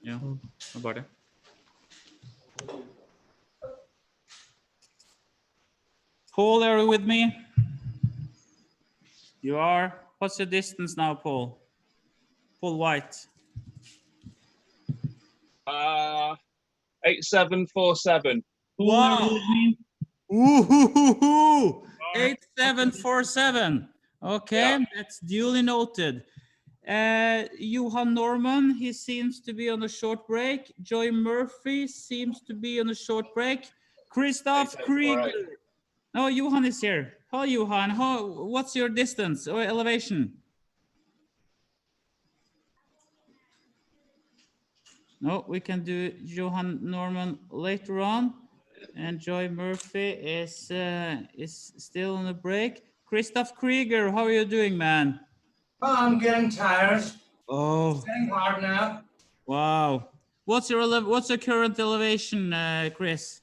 Yeah, about it. Paul, are you with me? You are. What's your distance now, Paul? Paul White. 8747. Wow. Ooh, 8747. Okay, that's duly noted. Johan Norman, he seems to be on a short break. Joy Murphy seems to be on a short break. Christoph Krieger. No, Johan is here. Hello, Johan. What's your distance or elevation? No, we can do Johan Norman later on. And Joy Murphy is still on a break. Christoph Krieger, how are you doing, man? Oh, I'm getting tired. Oh, It's getting hard now. wow. What's your current elevation, Chris?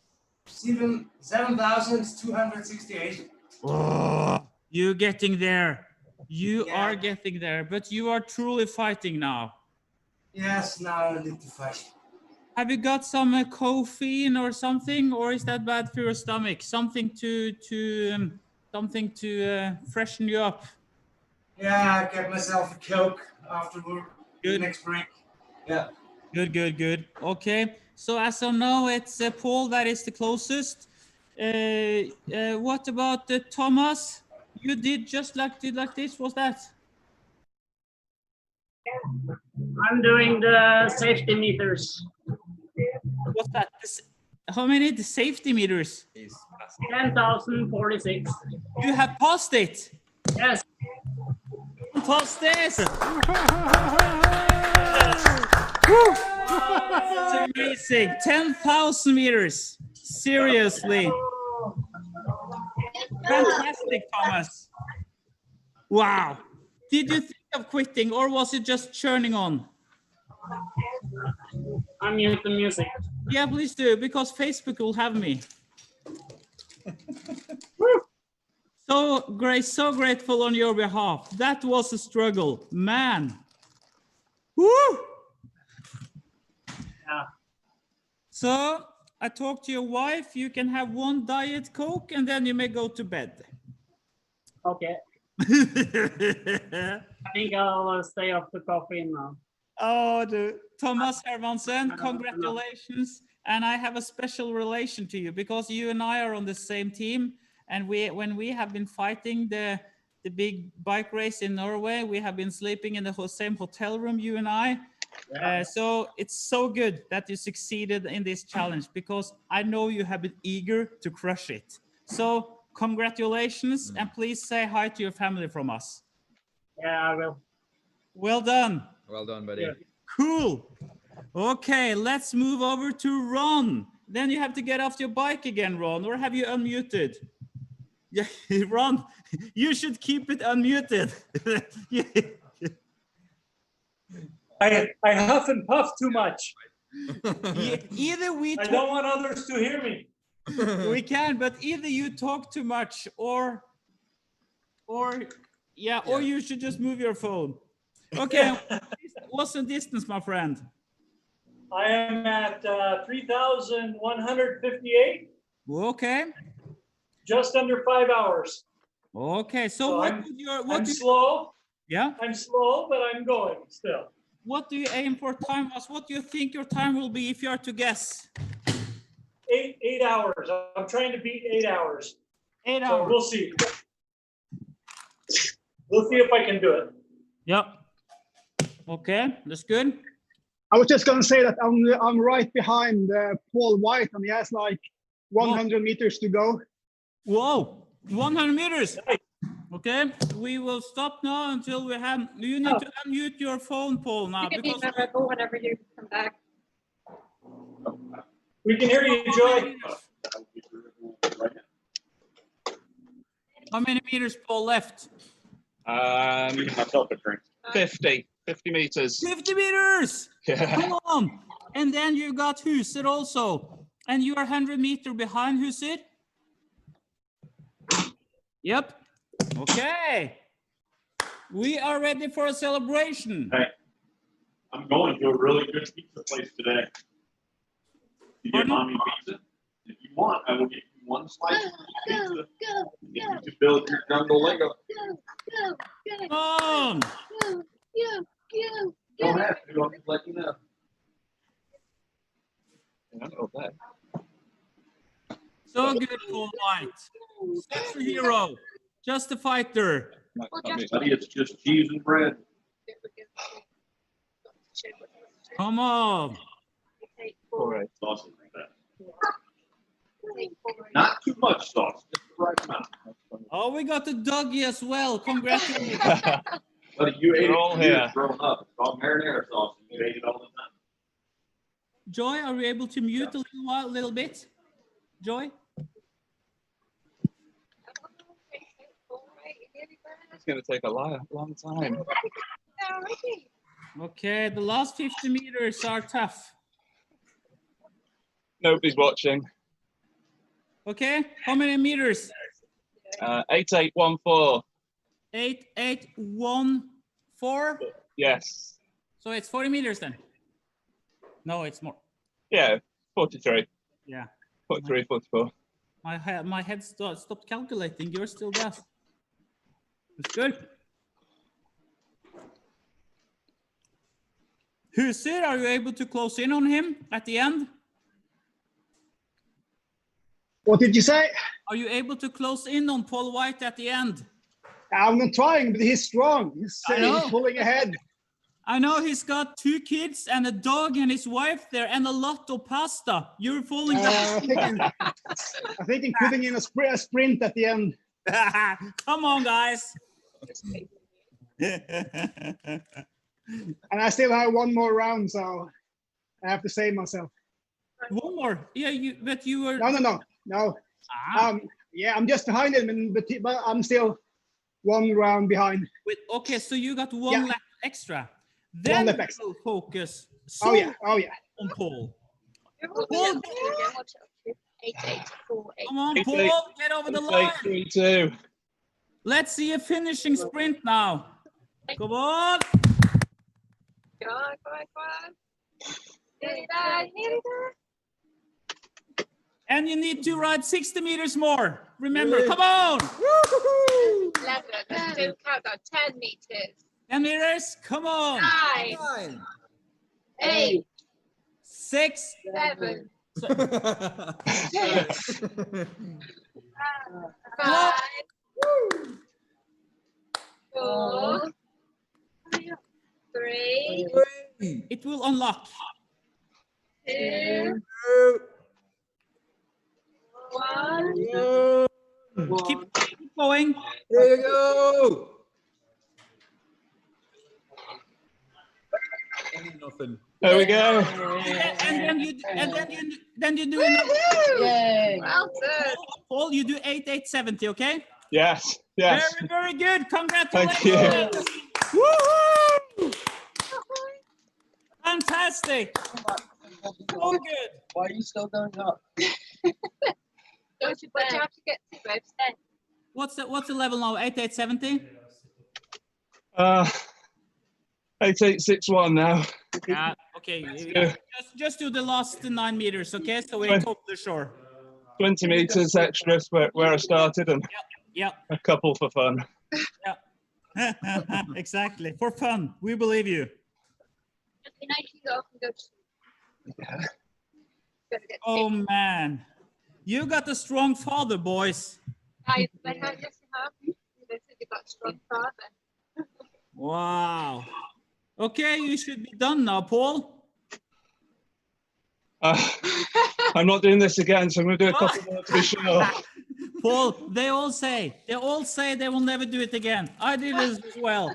7,268. Oh, you're getting there. You are getting there, but you are truly fighting now. Yes, now I need to fight. Have you got some caffeine or something, or is that bad for your stomach? Something to freshen you up. Yeah, I get myself a Coke after work. Good. Next break. Yeah. Good. Okay. So as of now, it's Paul that is the closest. What about Thomas? You did just like this. What's that? I'm doing the safety meters. What's that? How many? The safety meters? 10,046. You have passed it. Yes. Pass this. That's amazing. 10,000 meters. Seriously. Fantastic, Thomas. Wow. Did you think of quitting, or was it just churning on? I'm mute the music. Yeah, please do, because Facebook will have me. So great, so grateful on your behalf. That was a struggle, man. Woo! Yeah. So I talked to your wife. You can have one Diet Coke, and then you may go to bed. Okay. I think I'll stay off the coffee now. Oh, Thomas Hermansen, congratulations. And I have a special relation to you because you and I are on the same team. And when we have been fighting the big bike race in Norway, we have been sleeping in the same hotel room, you and I. So it's so good that you succeeded in this challenge because I know you have been eager to crush it. So congratulations, and please say hi to your family from us. Yeah, I will. Well done. Well done, buddy. Yeah. Cool. Okay, let's move over to Ron. Then you have to get off your bike again, Ron, or have you unmuted? Yeah, Ron, you should keep it unmuted. I huff and puff too much. Either we I don't want others to hear me. We can, but either you talk too much or you should just move your phone. Okay, what's the distance, my friend? I am at 3,158. Okay. Just under 5 hours. Okay, so I'm slow. Yeah. I'm slow, but I'm going still. What do you aim for time-wise? What do you think your time will be if you are to guess? 8 hours. I'm trying to beat 8 hours. 8 So hours. we'll see. We'll see if I can do it. Yep. Okay, that's good. I was just going to say that I'm right behind Paul White, and he has like 100 meters to go. Whoa, 100 meters. Okay, we will stop now until we have. You need to unmute your phone, Paul, now. You can Because be memorable whenever you come back. We can hear you, Joy. How many meters, Paul, left? 50 meters. 50 meters. Yeah. Come on. And then you got Huset also. And you are 100 meters behind Huset. Yep. Okay. We are ready for a celebration. Hey, I'm going to a really good pizza place today. You get mommy pizza. If you want, I will get you one slice of pizza. You can build your jungle Lego. Come on. Don't have to. I'll just let you know. So good, Paul White. Such a hero. Just a fighter. Buddy, it's just cheese and bread. Come on. All right, sauce like that. Not too much sauce, just the right amount. Oh, we got the doggy as well. Congratulations. Buddy, you ate all it here. growing up. It's called marinara sauce. You ate it all the time. Joy, are we able to mute a little bit? Joy? It's going to take a long time. Okay, the last 50 meters are tough. Nobody's watching. Okay, how many meters? 8814. 8814? Yes. So it's 40 meters then? No, it's more. Yeah, 43. Yeah. 43, 44. My head stopped calculating. Yours still does. It's good. Huset, are you able to close in on him at the end? What did you say? Are you able to close in on Paul White at the end? I'm not trying, but he's strong. He's pulling ahead. I know he's got 2 kids and a dog and his wife there and a lot of pasta. You're falling down. I think I'm putting in a sprint at the end. Come on, guys. And I still have one more round, so I have to save myself. One more? Yeah, but you were... No. Yeah, I'm just behind him, but I'm still one round behind. Wait, okay, so you got one lap extra. Then lap extra. We'll focus on Paul. Paul, come on, Paul, get over the line. 3-2. Let's see a finishing sprint now. Come on. Go on. Nearly there. And you need to ride 60 meters more. Remember, come on. 11, do countdown, 10 meters. 10 meters, come on. 9, 8, 6, 7, 5, 4, 3, 3. It will unlock. 2. 1. Keep going. There you go. Nothing. There we go. Then you do another. Yay. Well done. Paul, you do 8,870, okay? Yes. Yes. Very, very good. Congratulations. Thank you. Woohoo! Fantastic. So good. Why are you still going up? Don't you have to get to both then? What's the level now? 8,870? 8861 now. Yeah, okay. Yeah. Just do the last 9 meters, okay? So we're over the shore. 20 meters extra where I started and a couple for fun. Yeah. Exactly. For fun. We believe you. Just be nice to go off and go to sleep. Oh man. You got a strong father, boys. Yes, you have. They said you got a strong father. Wow. Okay, you should be done now, Paul. I'm not doing this again, so I'm going to do a couple more to be sure. Paul, they all say they will never do it again. I did this as well.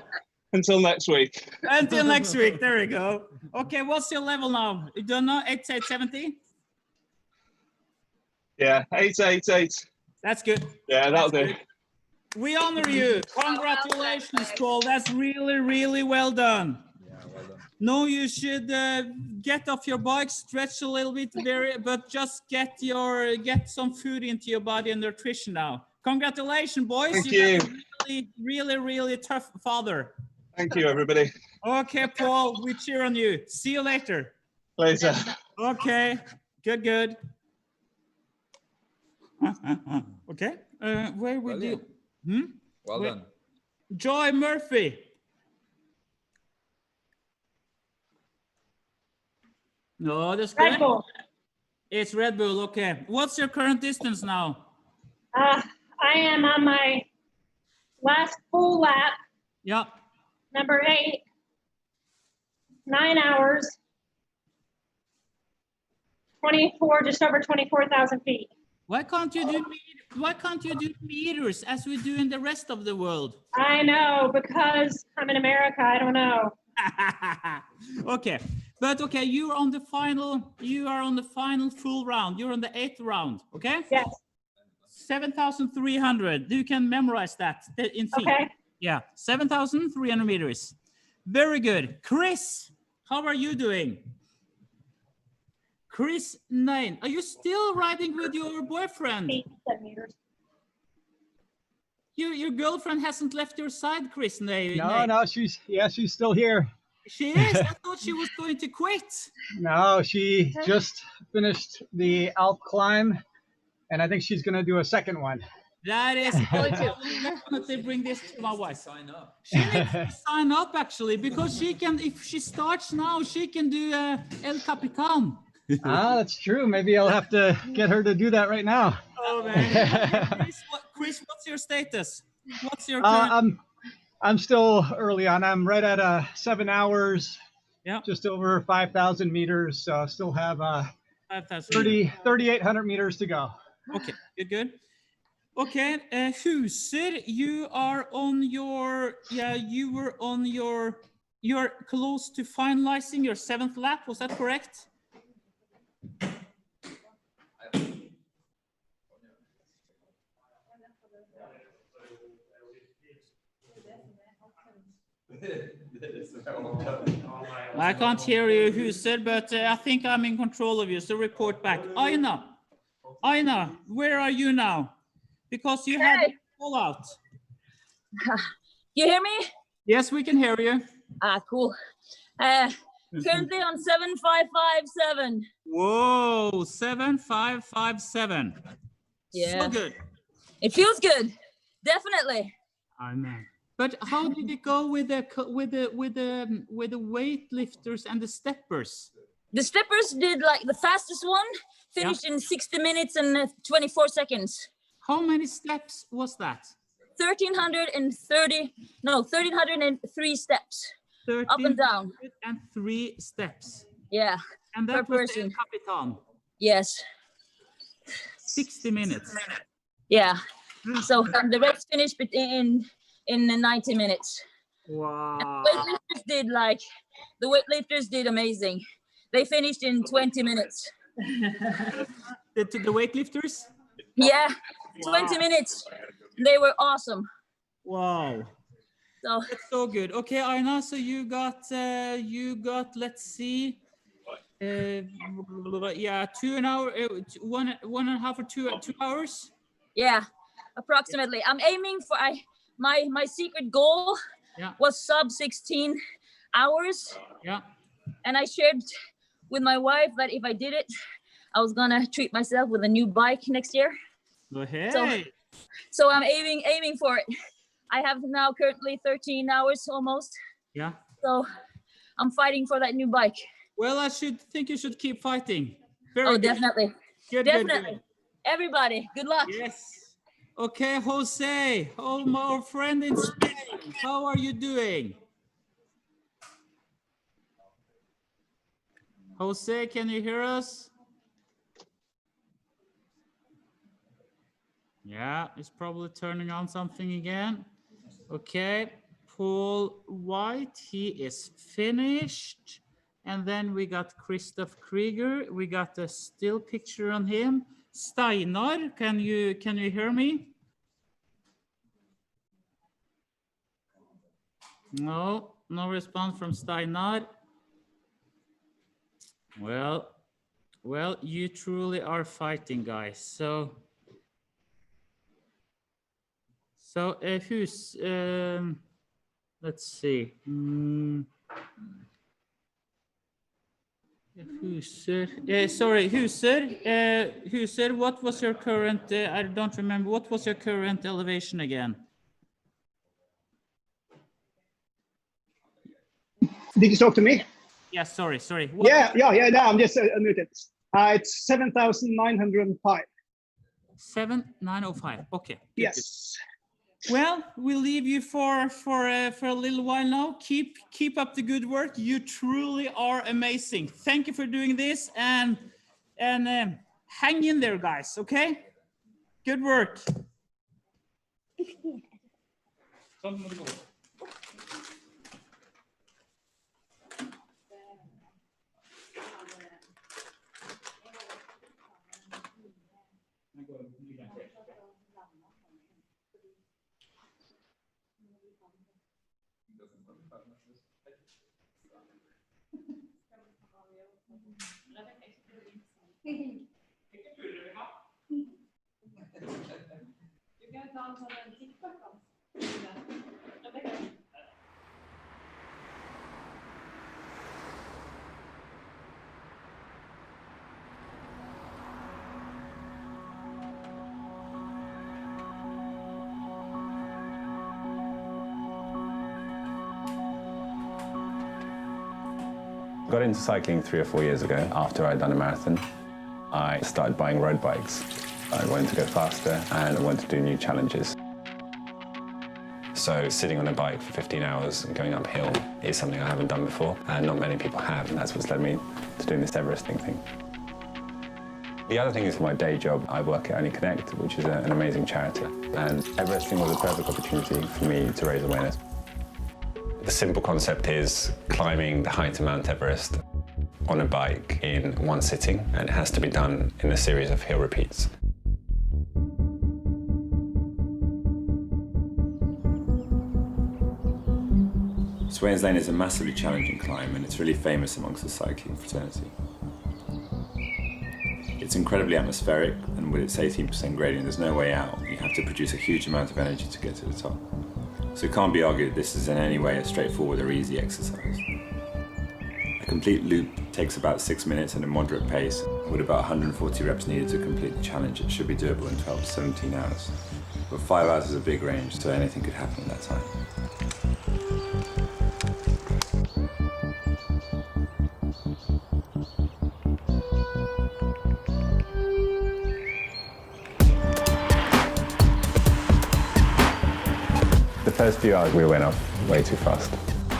Until next week. Until next week. There we go. Okay, what's your level now? You don't know? 8,870? Yeah, 888. That's good. Yeah, that'll do. We honor you. Congratulations, Paul. That's really, really well done. Yeah, well done. No, you should get off your bike, stretch a little bit, but just get some food into your body and nutrition now. Congratulations, boys. Thank you. got a really, really, really tough father. Thank you, everybody. Okay, Paul, we cheer on you. See you later. Later. Okay, good. Okay, where we do? Well done. Joy Murphy. No, that's good. Red Bull. It's Red Bull. Okay. What's your current distance now? I am on my last full lap. Yeah. Number 8. 9 hours. just over 24,000 feet. Why can't you do meters as we do in the rest of the world? I know, because I'm in America. I don't know. Okay, but okay, you are on the final full round. You're on the 8th round. Okay. Yes. 7,300. You can memorize that in feet. Okay. Yeah, 7,300 meters. Very good. Chris, how are you doing? Chris 9. Are you still riding with your boyfriend? 8 meters. Your girlfriend hasn't left your side, Chris 9. No, she's still here. She is? I thought she was going to quit. No, she just finished the Alp climb, and I think she's going to do a second one. That is good. I will definitely bring this to my wife. Sign up. She needs to sign up, actually, because she can, if she starts now, she can do El Capitan. That's true. Maybe I'll have to get her to do that right now. Oh, man. Chris, what's your status? What's your current... I'm still early on. I'm right at 7 hours, just over 5,000 meters. So I still have 3,800 meters to go. Okay, good. Okay, Huser, you are on your, you're close to finalizing your 7th lap. Was that correct? I can't hear you, Huser, but I think I'm in control of you, so report back. Aina, where are you now? Because you had a call out. You hear me? Yes, we can hear you. Cool. Currently on 7557. Whoa, 7557. Yeah. So good. It feels good. Definitely. I know. But how did it go with the weightlifters and the steppers? The steppers did like the fastest one, finished in 60 minutes and 24 seconds. How many steps was that? 1,303 steps. Up and down. 1303 steps. Yeah. And that per was person. El Capitan. Yes. 60 minutes. Yeah. So the race finished in 90 minutes. Wow. The weightlifters did amazing. They finished in 20 minutes. The weightlifters? Yeah, Wow. 20 minutes. They were awesome. Wow. So that's so good. Okay, Aina, so you got let's see, yeah, 2 an hour, 1.5 or 2 hours. Yeah, approximately. I'm aiming for my secret goal was sub 16 hours. Yeah. And I shared with my wife that if I did it, I was gonna treat myself with a new bike next year. Oh, hey. So I'm aiming for it. I have now currently 13 hours almost. Yeah. So I'm fighting for that new bike. Well, I think you should keep fighting. Very good. Definitely. Good, definitely. Good. Everybody, good luck. Yes. Okay, Jose, our friend in Spain, how are you doing? Jose, can you hear us? Yeah, he's probably turning on something again. Okay, Paul White, he is finished. And then we got Christoph Krieger. We got a still picture on him. Steinar, can you hear me? No response from Steinar. Well, you truly are fighting, guys. So who's let's see. Huser, what was your current, I don't remember, what was your current elevation again? Did you talk to me? Yeah, sorry. Yeah, no, I'm just unmuted. It's 7,905. 7,905, okay. Yes. Good. Well, we'll leave you for a little while now. Keep up the good work. You truly are amazing. Thank you for doing this, and hang in there, guys. Okay. Good work. Got into cycling 3 or 4 years ago after I'd done a marathon. I started buying road bikes. I wanted to go faster and I wanted to do new challenges. So sitting on a bike for 15 hours and going uphill is something I haven't done before, and not many people have, and that's what's led me to doing this Everesting thing. The other thing is my day job. I work at Only Connect, which is an amazing charity, and Everesting was a perfect opportunity for me to raise awareness. The simple concept is climbing the height of Mount Everest on a bike in one sitting, and it has to be done in a series of hill repeats. Swains Lane is a massively challenging climb, and it's really famous amongst the cycling fraternity. It's incredibly atmospheric, and with its 18% gradient, there's no way out. You have to produce a huge amount of energy to get to the top. So it can't be argued this is in any way a straightforward or easy exercise. A complete loop takes about 6 minutes at a moderate pace. With about 140 reps needed to complete the challenge, it should be doable in 12 to 17 hours. But 5 hours is a big range, so anything could happen at that time. The first few hours we went off way too fast.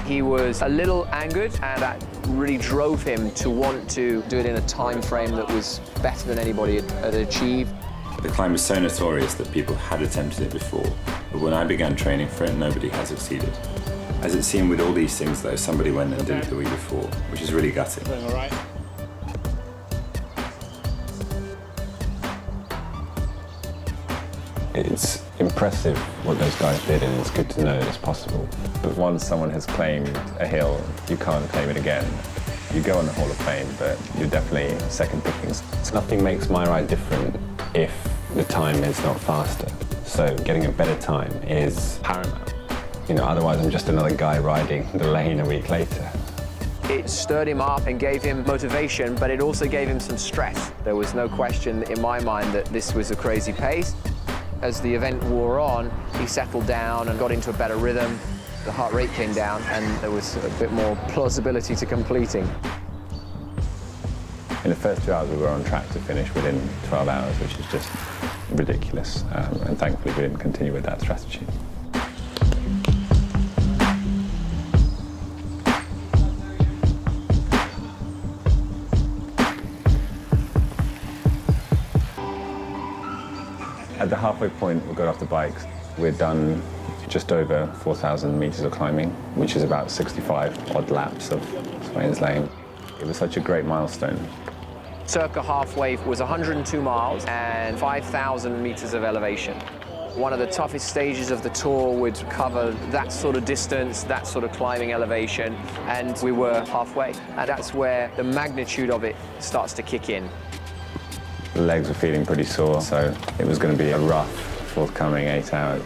He was a little angered, and that really drove him to want to do it in a time frame that was better than anybody had achieved. The climb was so notorious that people had attempted it before, but when I began training for it, nobody had succeeded. As it seemed with all these things though, somebody went and did it the week before, which is really gutting. All right. It's impressive what those guys did, and it's good to know that it's possible. But once someone has claimed a hill, you can't claim it again. You go on the Hall of Fame, but you're definitely second pickings. So nothing makes my ride different if the time is not faster. So getting a better time is paramount. You know, otherwise I'm just another guy riding the lane a week later. It stirred him up and gave him motivation, but it also gave him some stress. There was no question in my mind that this was a crazy pace. As the event wore on, he settled down and got into a better rhythm. The heart rate came down and there was a bit more plausibility to completing. In the first 2 hours we were on track to finish within 12 hours, which is just ridiculous. And thankfully we didn't continue with that strategy. At the halfway point, we got off the bikes. We'd done just over 4,000 meters of climbing, which is about 65 odd laps of Swains Lane. It was such a great milestone. Circa halfway was 102 miles and 5,000 meters of elevation. One of the toughest stages of the tour would cover that sort of distance, that sort of climbing elevation, and we were halfway. And that's where the magnitude of it starts to kick in. The legs were feeling pretty sore, so it was going to be a rough forthcoming 8 hours.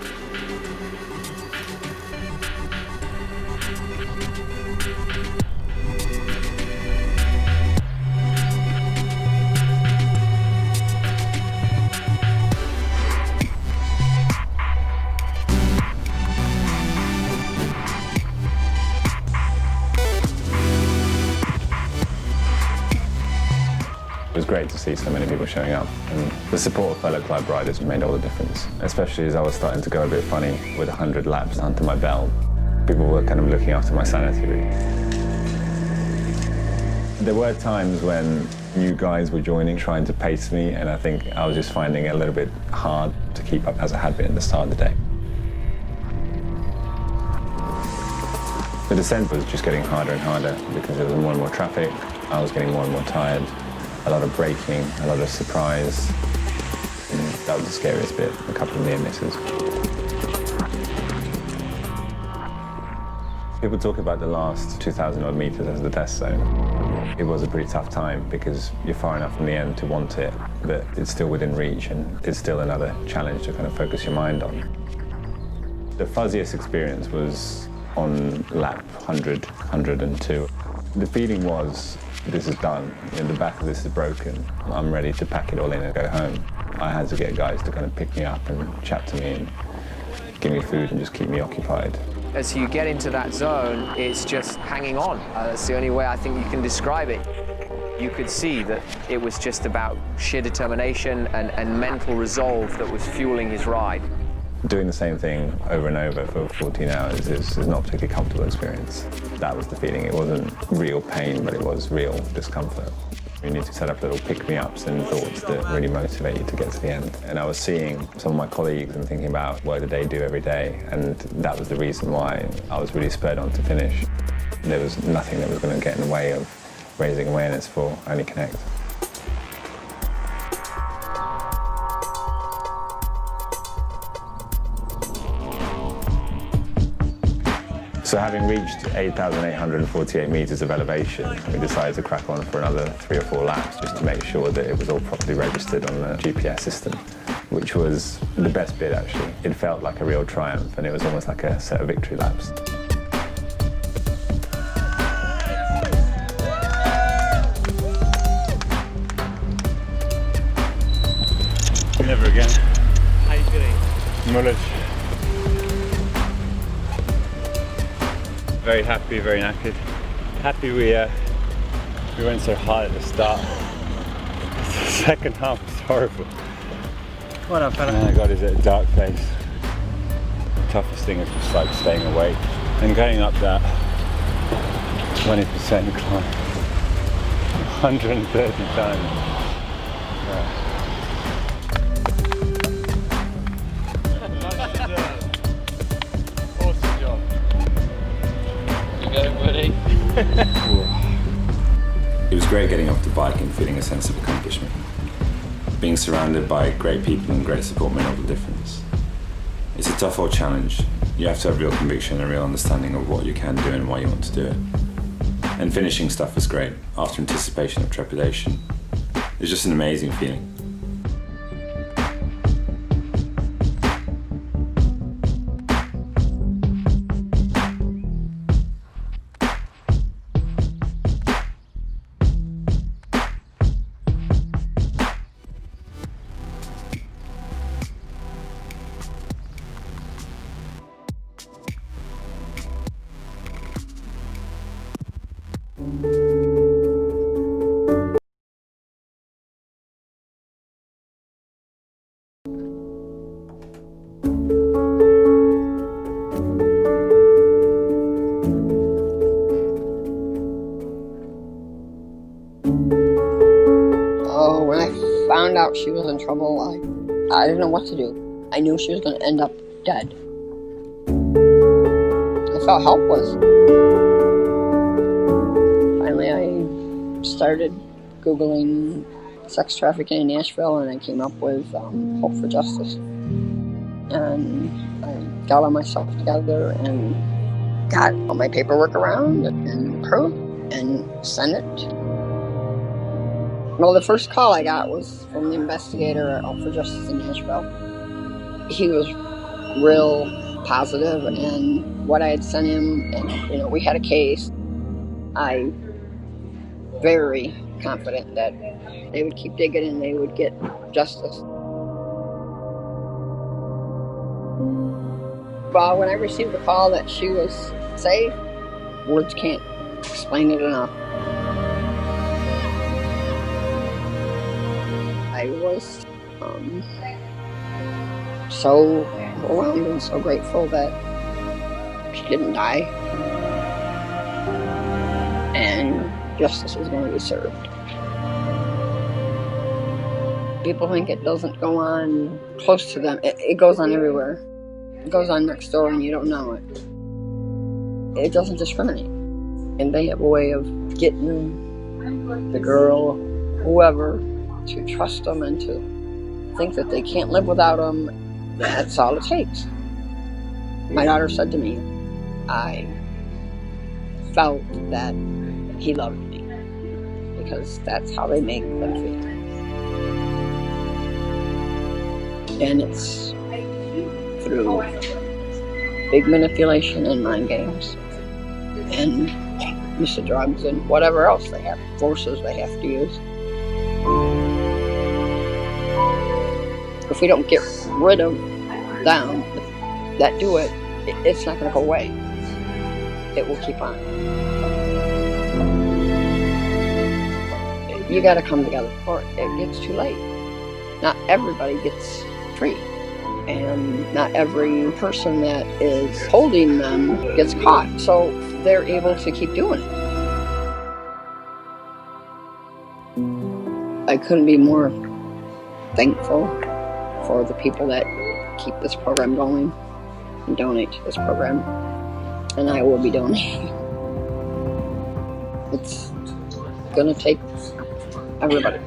It was great to see so many people showing up, and the support of fellow club riders made all the difference, especially as I was starting to go a bit funny with 100 laps under my belt. People were kind of looking after my sanity, really. There were times when new guys were joining, trying to pace me, and I think I was just finding it a little bit hard to keep up as I had been at the start of the day. The descent was just getting harder and harder because there was more and more traffic. I was getting more and more tired. A lot of braking, a lot of surprise. And that was the scariest bit, a couple of near misses. People talk about the last 2,000 odd meters as the test zone. It was a pretty tough time because you're far enough from the end to want it, but it's still within reach and it's still another challenge to kind of focus your mind on. The fuzziest experience was on lap 100, 102. The feeling was, this is done, the back of this is broken, I'm ready to pack it all in and go home. I had to get guys to kind of pick me up and chat to me and give me food and just keep me occupied. As you get into that zone, it's just hanging on. That's the only way I think you can describe it. You could see that it was just about sheer determination and mental resolve that was fueling his ride. Doing the same thing over and over for 14 hours is not a particularly comfortable experience. That was the feeling. It wasn't real pain, but it was real discomfort. You need to set up little pick-me-ups and thoughts that really motivate you to get to the end. And I was seeing some of my colleagues and thinking about what did they do every day, and that was the reason why I was really spurred on to finish. There was nothing that was going to get in the way of raising awareness for Only Connect. So having reached 8,848 meters of elevation, we decided to crack on for another 3 or 4 laps just to make sure that it was all properly registered on the GPS system, which was the best bit actually. It felt like a real triumph and it was almost like a set of victory laps. Never again. How are you feeling? Mullet. Very happy, very knackered. Happy we went so hard at the start. The second half was horrible. What up, fella? And I got his at a dark place. The toughest thing is just like staying awake and going up that 20% climb. 130 times. Awesome job. You got it, buddy. It was great getting off the bike and feeling a sense of accomplishment. Being surrounded by great people and great support made all the difference. It's a tough old challenge. You have to have real conviction and a real understanding of what you can do and why you want to do it. And finishing stuff was great, after anticipation of trepidation. It's just an amazing feeling. Oh, when I found out she was in trouble, I didn't know what to do. I knew she was going to end up dead. I felt helpless. Finally, I started Googling sex trafficking in Nashville, and I came up with Hope for Justice. And I got all myself together and got all my paperwork around and approved and sent it. Well, the first call I got was from the investigator at Hope for Justice in Nashville. He was real positive, and what I had sent him, and we had a case. I very confident that they would keep digging and they would get justice. Well, when I received the call that she was safe, words can't explain it enough. I was so overwhelmed and so grateful that she didn't die and justice was going to be served. People think it doesn't go on close to them. It goes on everywhere. It goes on next door and you don't know it. It doesn't discriminate. And they have a way of getting the girl, whoever, to trust them and to think that they can't live without them. That's all it takes. My daughter said to me, I felt that he loved me, because that's how they make them feel. And it's through big manipulation and mind games and use of drugs and whatever else they have, forces they have to use. If we don't get rid of them that do it, it's not going to go away. It will keep on. You got to come together before it gets too late. Not everybody gets free, and not every person that is holding them gets caught, so they're able to keep doing it. I couldn't be more thankful for the people that keep this program going and donate to this program, and I will be donating. It's gonna take everybody.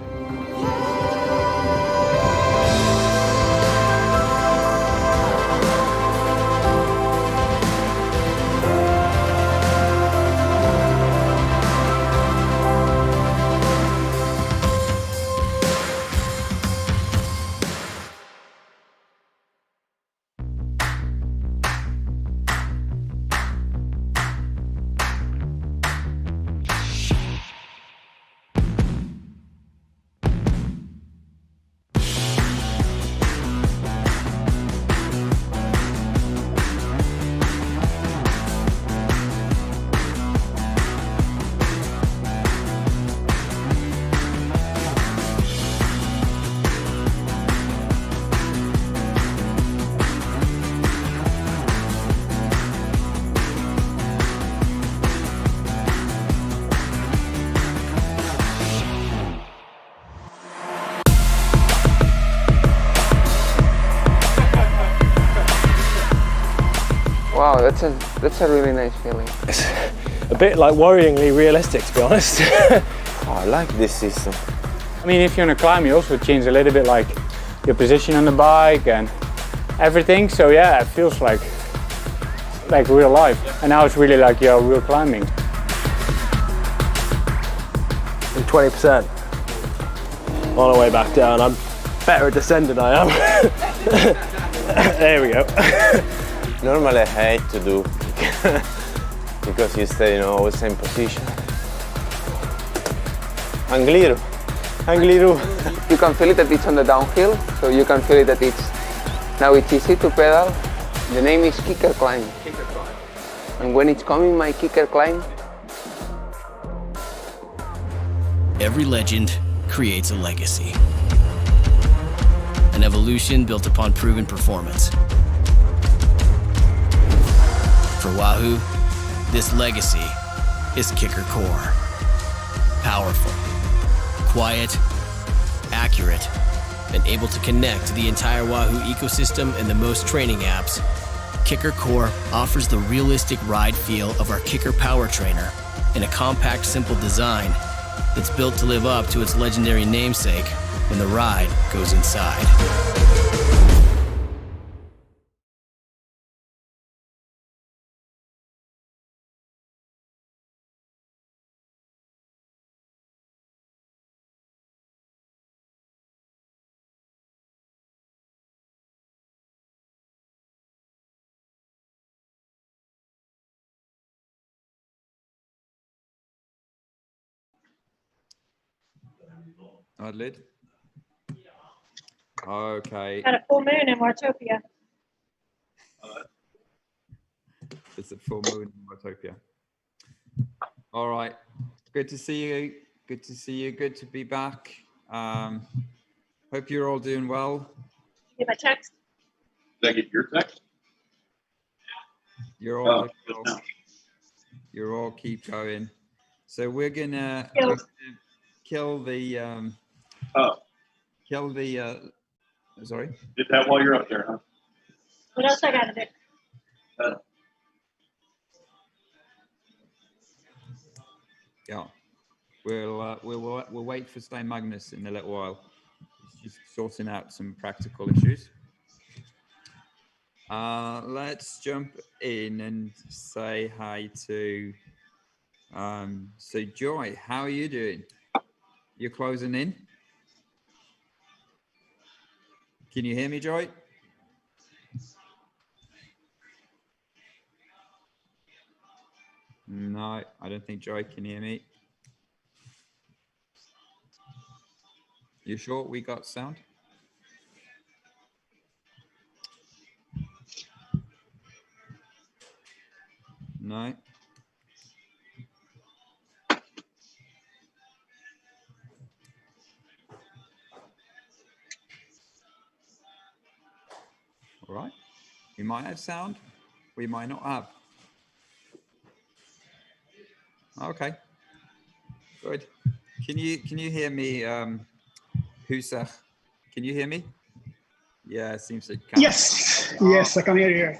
Wow, that's a really nice feeling. It's a bit like worryingly realistic, to be honest. Oh, I like this system. I mean, if you're on a climb, you also change a little bit like your position on the bike and everything. So yeah, it feels like real life. And now it's really like you're real climbing. I'm 20% on the way back down. I'm better at descending, I am. There we go. Normally I hate to do because you stay in always same position. Angliru. You can feel it that it's on the downhill, so you can feel it that now it's easy to pedal. The name is kicker climb. And when it's coming, my kicker climb. Every legend creates a legacy. An evolution built upon proven performance. For Wahoo, this legacy is Kicker Core. Powerful, quiet, accurate, and able to connect to the entire Wahoo ecosystem and the most training apps, Kicker Core offers the realistic ride feel of our Kicker Power Trainer in a compact, simple design that's built to live up to its legendary namesake when the ride goes inside. Adlid. Okay. Got a full moon in Wartopia. It's a full moon in Wartopia. All right. Good to see you. Good to see you. Good to be back. Hope you're all doing well. Get my text. Did I get your text? You're all keep going. So we're gonna kill the sorry. Did that while you're up there, huh? What else I gotta do? Yeah, we'll wait for Stein Magnus in a little while. He's just sorting out some practical issues. Let's jump in and say hi to. So Joy, how are you doing? You're closing in. Can you hear me, Joy? No, I don't think Joy can hear me. You sure we got sound? No. All right. We might have sound. We might not have. Okay. Good. Can you hear me, Husach? Can you hear me? Yeah, it seems like. Yes. Yes, I can hear you.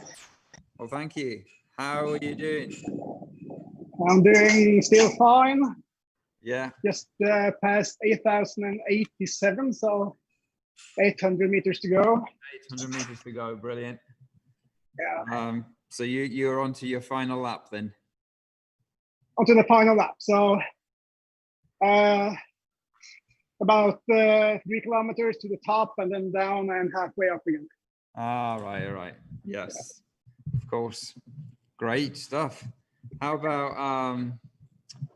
Well, thank you. How are you doing? I'm doing still fine. Yeah. Just past 8,087, so 800 meters to go. 800 meters to go. Brilliant. Yeah. So you're on to your final lap then? Onto the final lap. So about 3 kilometers to the top and then down and halfway up again. All right. Yes, of course. Great stuff. How about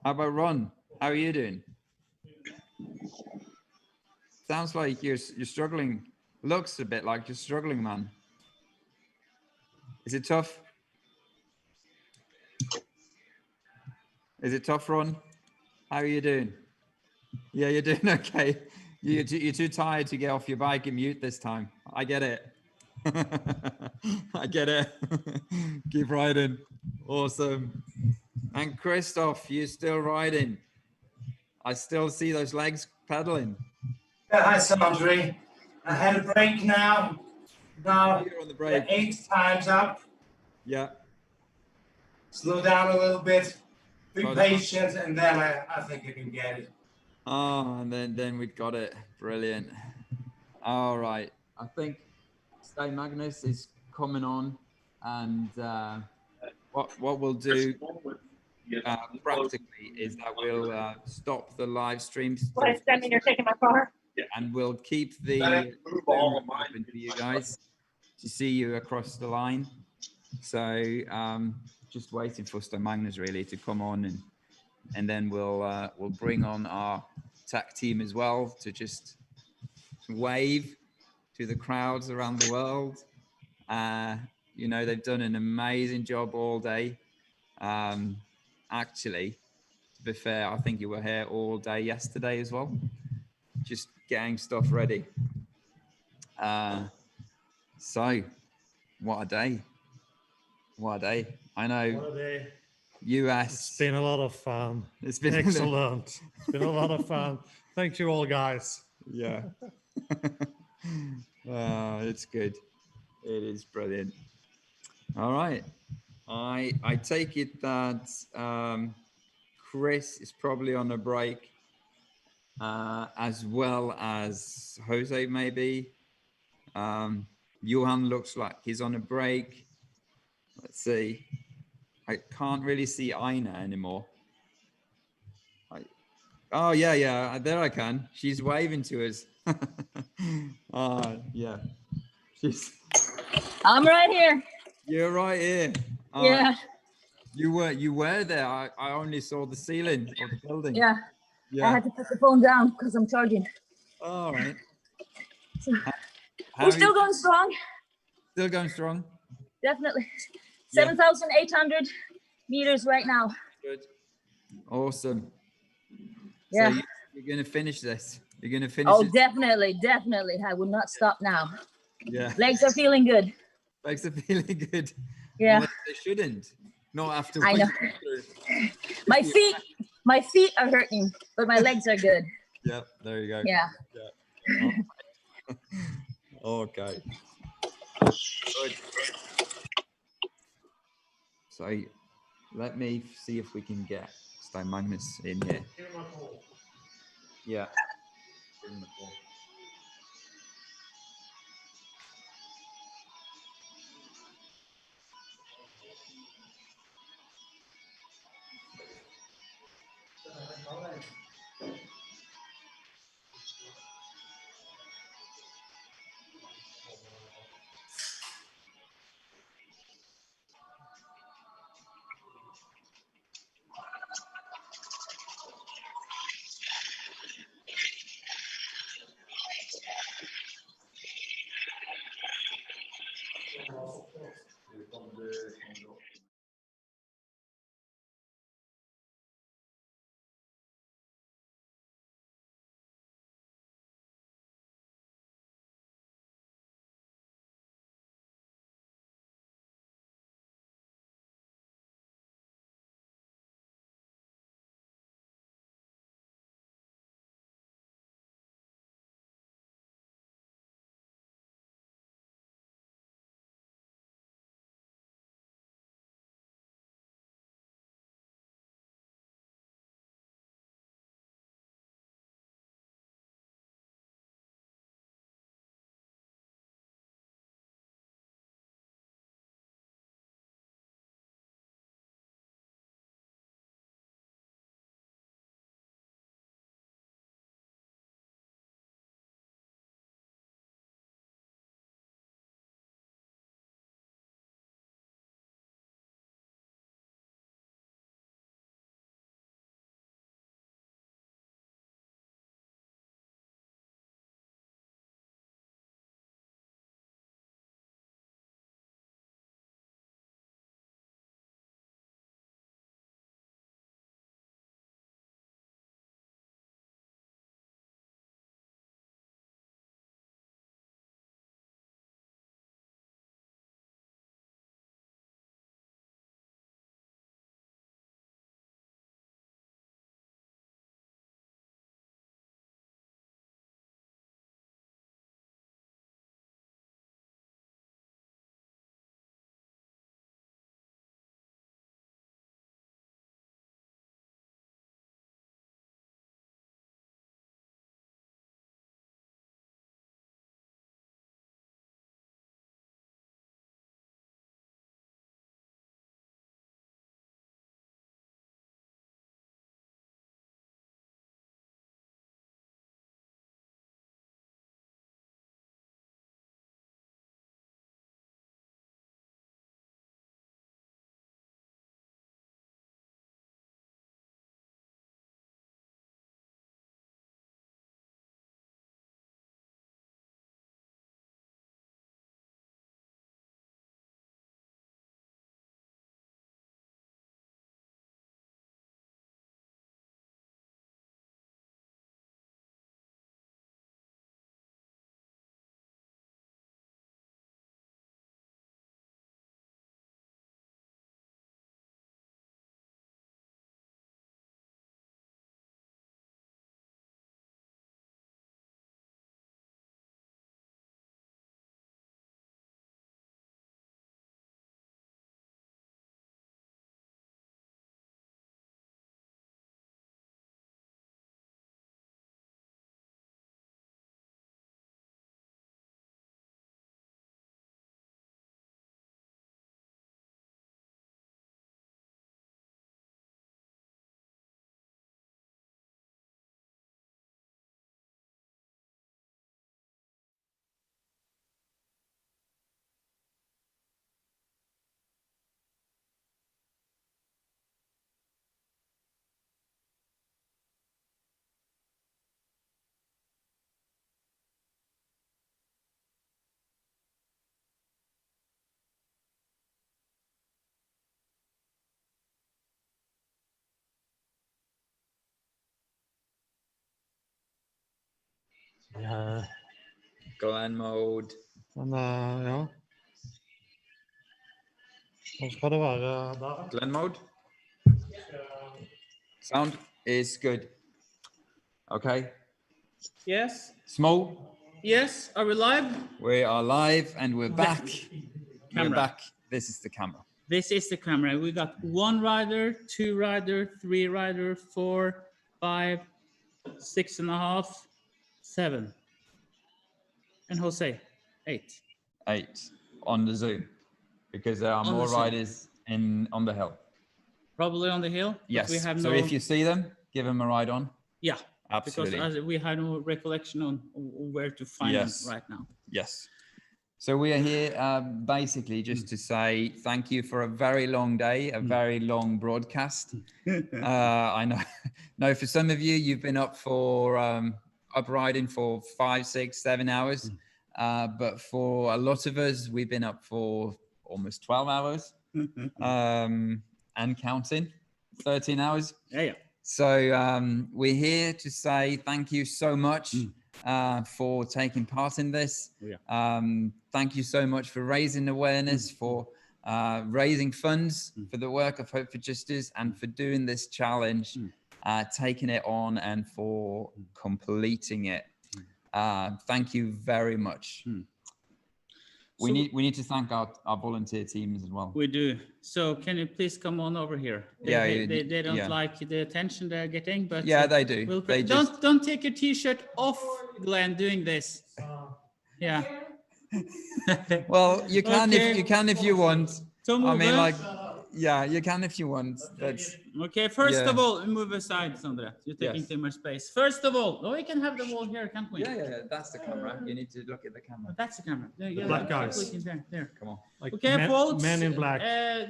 Ron? How are you doing? Sounds like you're struggling. Looks a bit like you're struggling, man. Is it tough? Is it tough, Ron? How are you doing? Yeah, you're doing okay. You're too tired to get off your bike and mute this time. I get it. I get it. Keep riding. Awesome. And Christoph, you're still riding. I still see those legs pedaling. Yeah, hi, Sandri. I had a break now. Now you're on the break. 8 times up. Yeah. slow down a little bit, be Slow down. patient, and then I think you can get it. Oh, and then we've got it. Brilliant. All right. I think Stay Magnus is coming on, and what we'll do practically is that we'll stop the live streams. What does that mean? You're taking my car? And we'll keep the Zoom open for you guys to see you across the line. So just waiting for Stay Magnus really to come on, and then we'll bring on our tech team as well to just wave to the crowds around the world. You know, they've done an amazing job all day. Actually, to be fair, I think you were here all day yesterday as well, just getting stuff ready. So what a day. What a day. I know. What a day. US. It's been a lot of fun. It's been excellent. It's been a lot of fun. Thank you all, guys. Yeah. It's good. It is brilliant. All right. I take it that Chris is probably on a break, as well as Jose maybe. Johan looks like he's on a break. Let's see. I can't really see Aina anymore. Oh, yeah. There I can. She's waving to us. Yeah. I'm right here. You're right here. Yeah. You were there. I only saw the ceiling of the building. Yeah. Yeah. I had to put the phone down because I'm charging. All right. So, we're still going strong. Still going strong. Definitely. 7,800 meters right now. Good. Awesome. Yeah. So you're going to finish this. You're going to finish Oh, it. definitely. I will not stop now. Yeah. Legs are feeling good. Legs are feeling good. Yeah. Well, they shouldn't. Not after. I know. My feet are hurting, but my legs are good. Yep. There you go. Yeah. Okay. Good. So let me see if we can get Stay Magnus in here. Yeah. Give him a call. Glenn mode. Men ja. Nå skal det være der. Glenn mode. Sound is good. Okay. Yes. Small. Yes. Are we live? We are live and we're back. Camera. We're back. This is the camera. This is the camera. We got 1 rider, 2 rider, 3 rider, 4, 5, 6.5, 7. And Jose, 8. 8 on the Zoom because there are On more the Zoom. riders on the hill. Probably on the hill. But Yes. we have So no... if you see them, give them a ride on. Yeah. Absolutely. Because we had no recollection on where to find them right now. Yes. So we are here basically just to say thank you for a very long day, a very long broadcast. I know for some of you, you've been up for up riding for 5, 6, 7 hours. But for a lot of us, we've been up for almost 12 hours and counting, 13 hours. Yeah. So we're here to say thank you so much for taking part in this. Thank you so much for raising awareness, for raising funds for the work of Hope for Justice, and for doing this challenge, taking it on, and for completing it. Thank you very much. We need to thank our volunteer teams as well. We do. So can you please come on over here? They don't like the attention they're getting, but yeah, they do. Don't take your t-shirt off, Glenn, doing this. Yeah. Well, you can if you want. So I mean, like, yeah, you can if you want. That's okay. First of all, move aside, Sondre. You're taking too much space. First of all, we can have the wall here, can't we? Yeah. That's the camera. You need to look at the camera. That's the camera. Black guys. There. Come on. Like okay, folks. Men in black.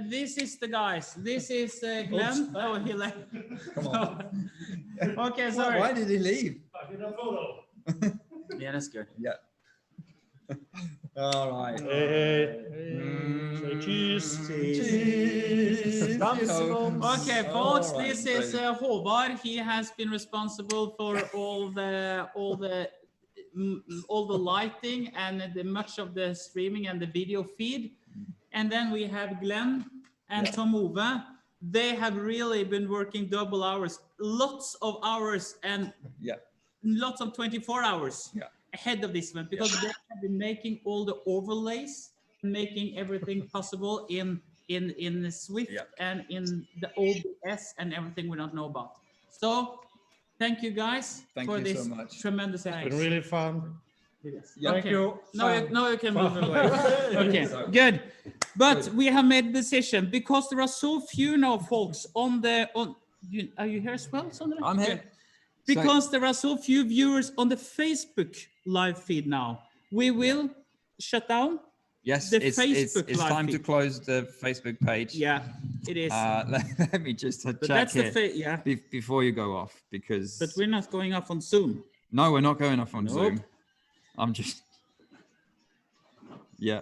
This is the guys. This is Glenn. Oh, he left. Come on. Okay, sorry. Why did he leave? Yeah, that's good. Yeah. All right. Cheese. Okay, folks. This is Håvard. He has been responsible for all the lighting and much of the streaming and the video feed. And then we have Glenn and Tom Ove. They have really been working double hours, lots of hours, and lots of 24 hours. Ahead of this event, because they have been making all the overlays, making everything possible in the Swift and in the OBS and everything we don't know about. So thank you guys for this tremendous effort. It's been really fun. Thank you. Now you can move away. Okay, good. But we have made a decision because there are so few now, folks, are you here as well, Sondre? I'm here. Because there are so few viewers on the Facebook live feed now, we will shut down. Yes, the it's time to close the Facebook page. Yeah, it is. Let me just check here before you go off, because. But we're not going off on Zoom. No, we're not going off on Zoom. I'm just. Yeah.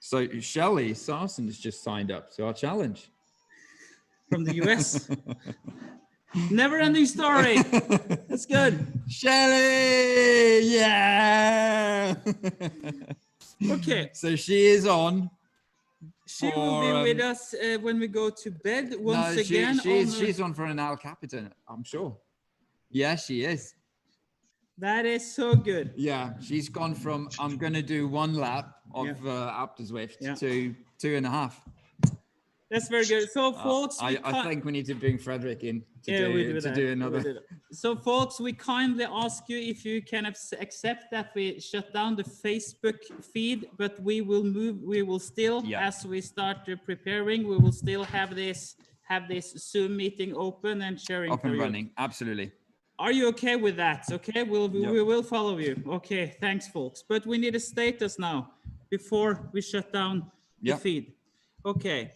So Shelley Sarson has just signed up to our challenge. From the US. Never ending story. That's good. Shelley, yeah. Okay. So she is on. She will be with us when we go to bed once again. She's on for an Al Capitan, I'm sure. Yeah, she is. That is so good. Yeah, she's gone from I'm going to do 1 lap of Up to Zwift to 2.5. That's very good. So, folks, I think we need to bring Frederick in to do another. So, folks, we kindly ask you if you can accept that we shut down the Facebook feed, but we will move. We will still, as we start preparing, we will still have this Zoom meeting open and sharing. Up and running, absolutely. Are you okay with that? Okay, we will follow you. Okay, thanks, folks. But we need a status now before we shut down the feed. Okay,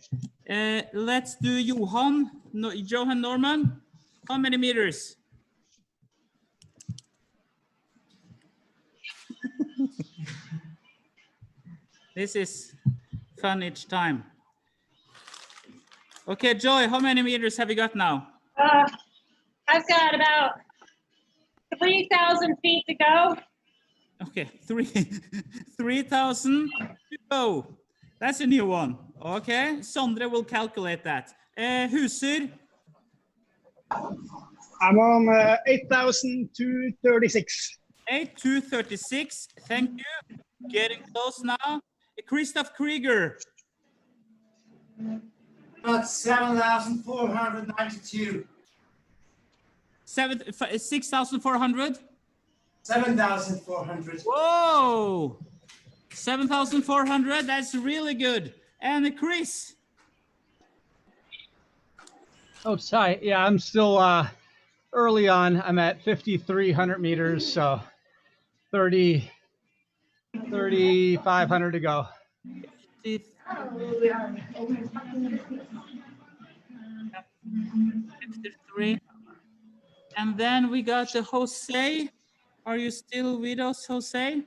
let's do Johan Norman. How many meters? This is fun each time. Okay, Joy, how many meters have you got now? I've got about 3,000 feet to go. Okay, 3,000 to go. That's a new one. Okay, Sondre will calculate that. Husser? I'm on 8,236. 8,236. Thank you. Getting close now. Christoph Krieger. About 7,492. 6,400? 7,400. Whoa! 7,400. That's really good. And Chris? Oh, sorry. Yeah, I'm still early on. I'm at 5,300 meters, so 3,500 to go. 53. And then we got the Jose. Are you still with us, Jose?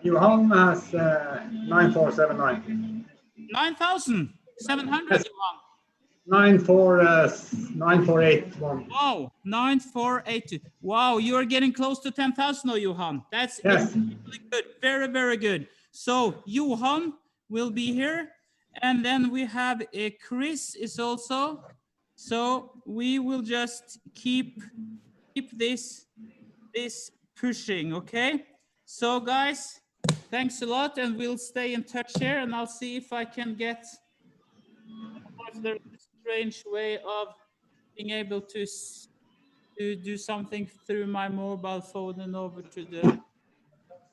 Johan has 9,479. 9,700, Yes. Johan. 9,481. Wow, 9,482. Wow, you are getting close to 10,000 now, Johan. That's Yes. really good. Very, very good. So Johan will be here. And then we have Chris is also. So we will just keep this pushing, okay? So guys, thanks a lot, and we'll stay in touch here, and I'll see if I can get a strange way of being able to do something through my mobile phone and over to the...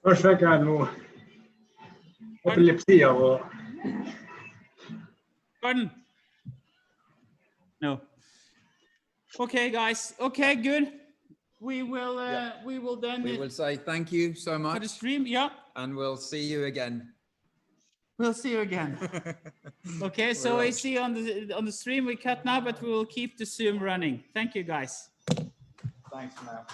Først fikk jeg noe epilepsi av å... Pardon? No. Okay, guys. Okay, good. We will then... We will say thank you so much. For the stream, yeah. And we'll see you again. We'll see you again. Okay, so we see on the stream we cut now, but we will keep the Zoom running. Thank you, guys. Thanks, man.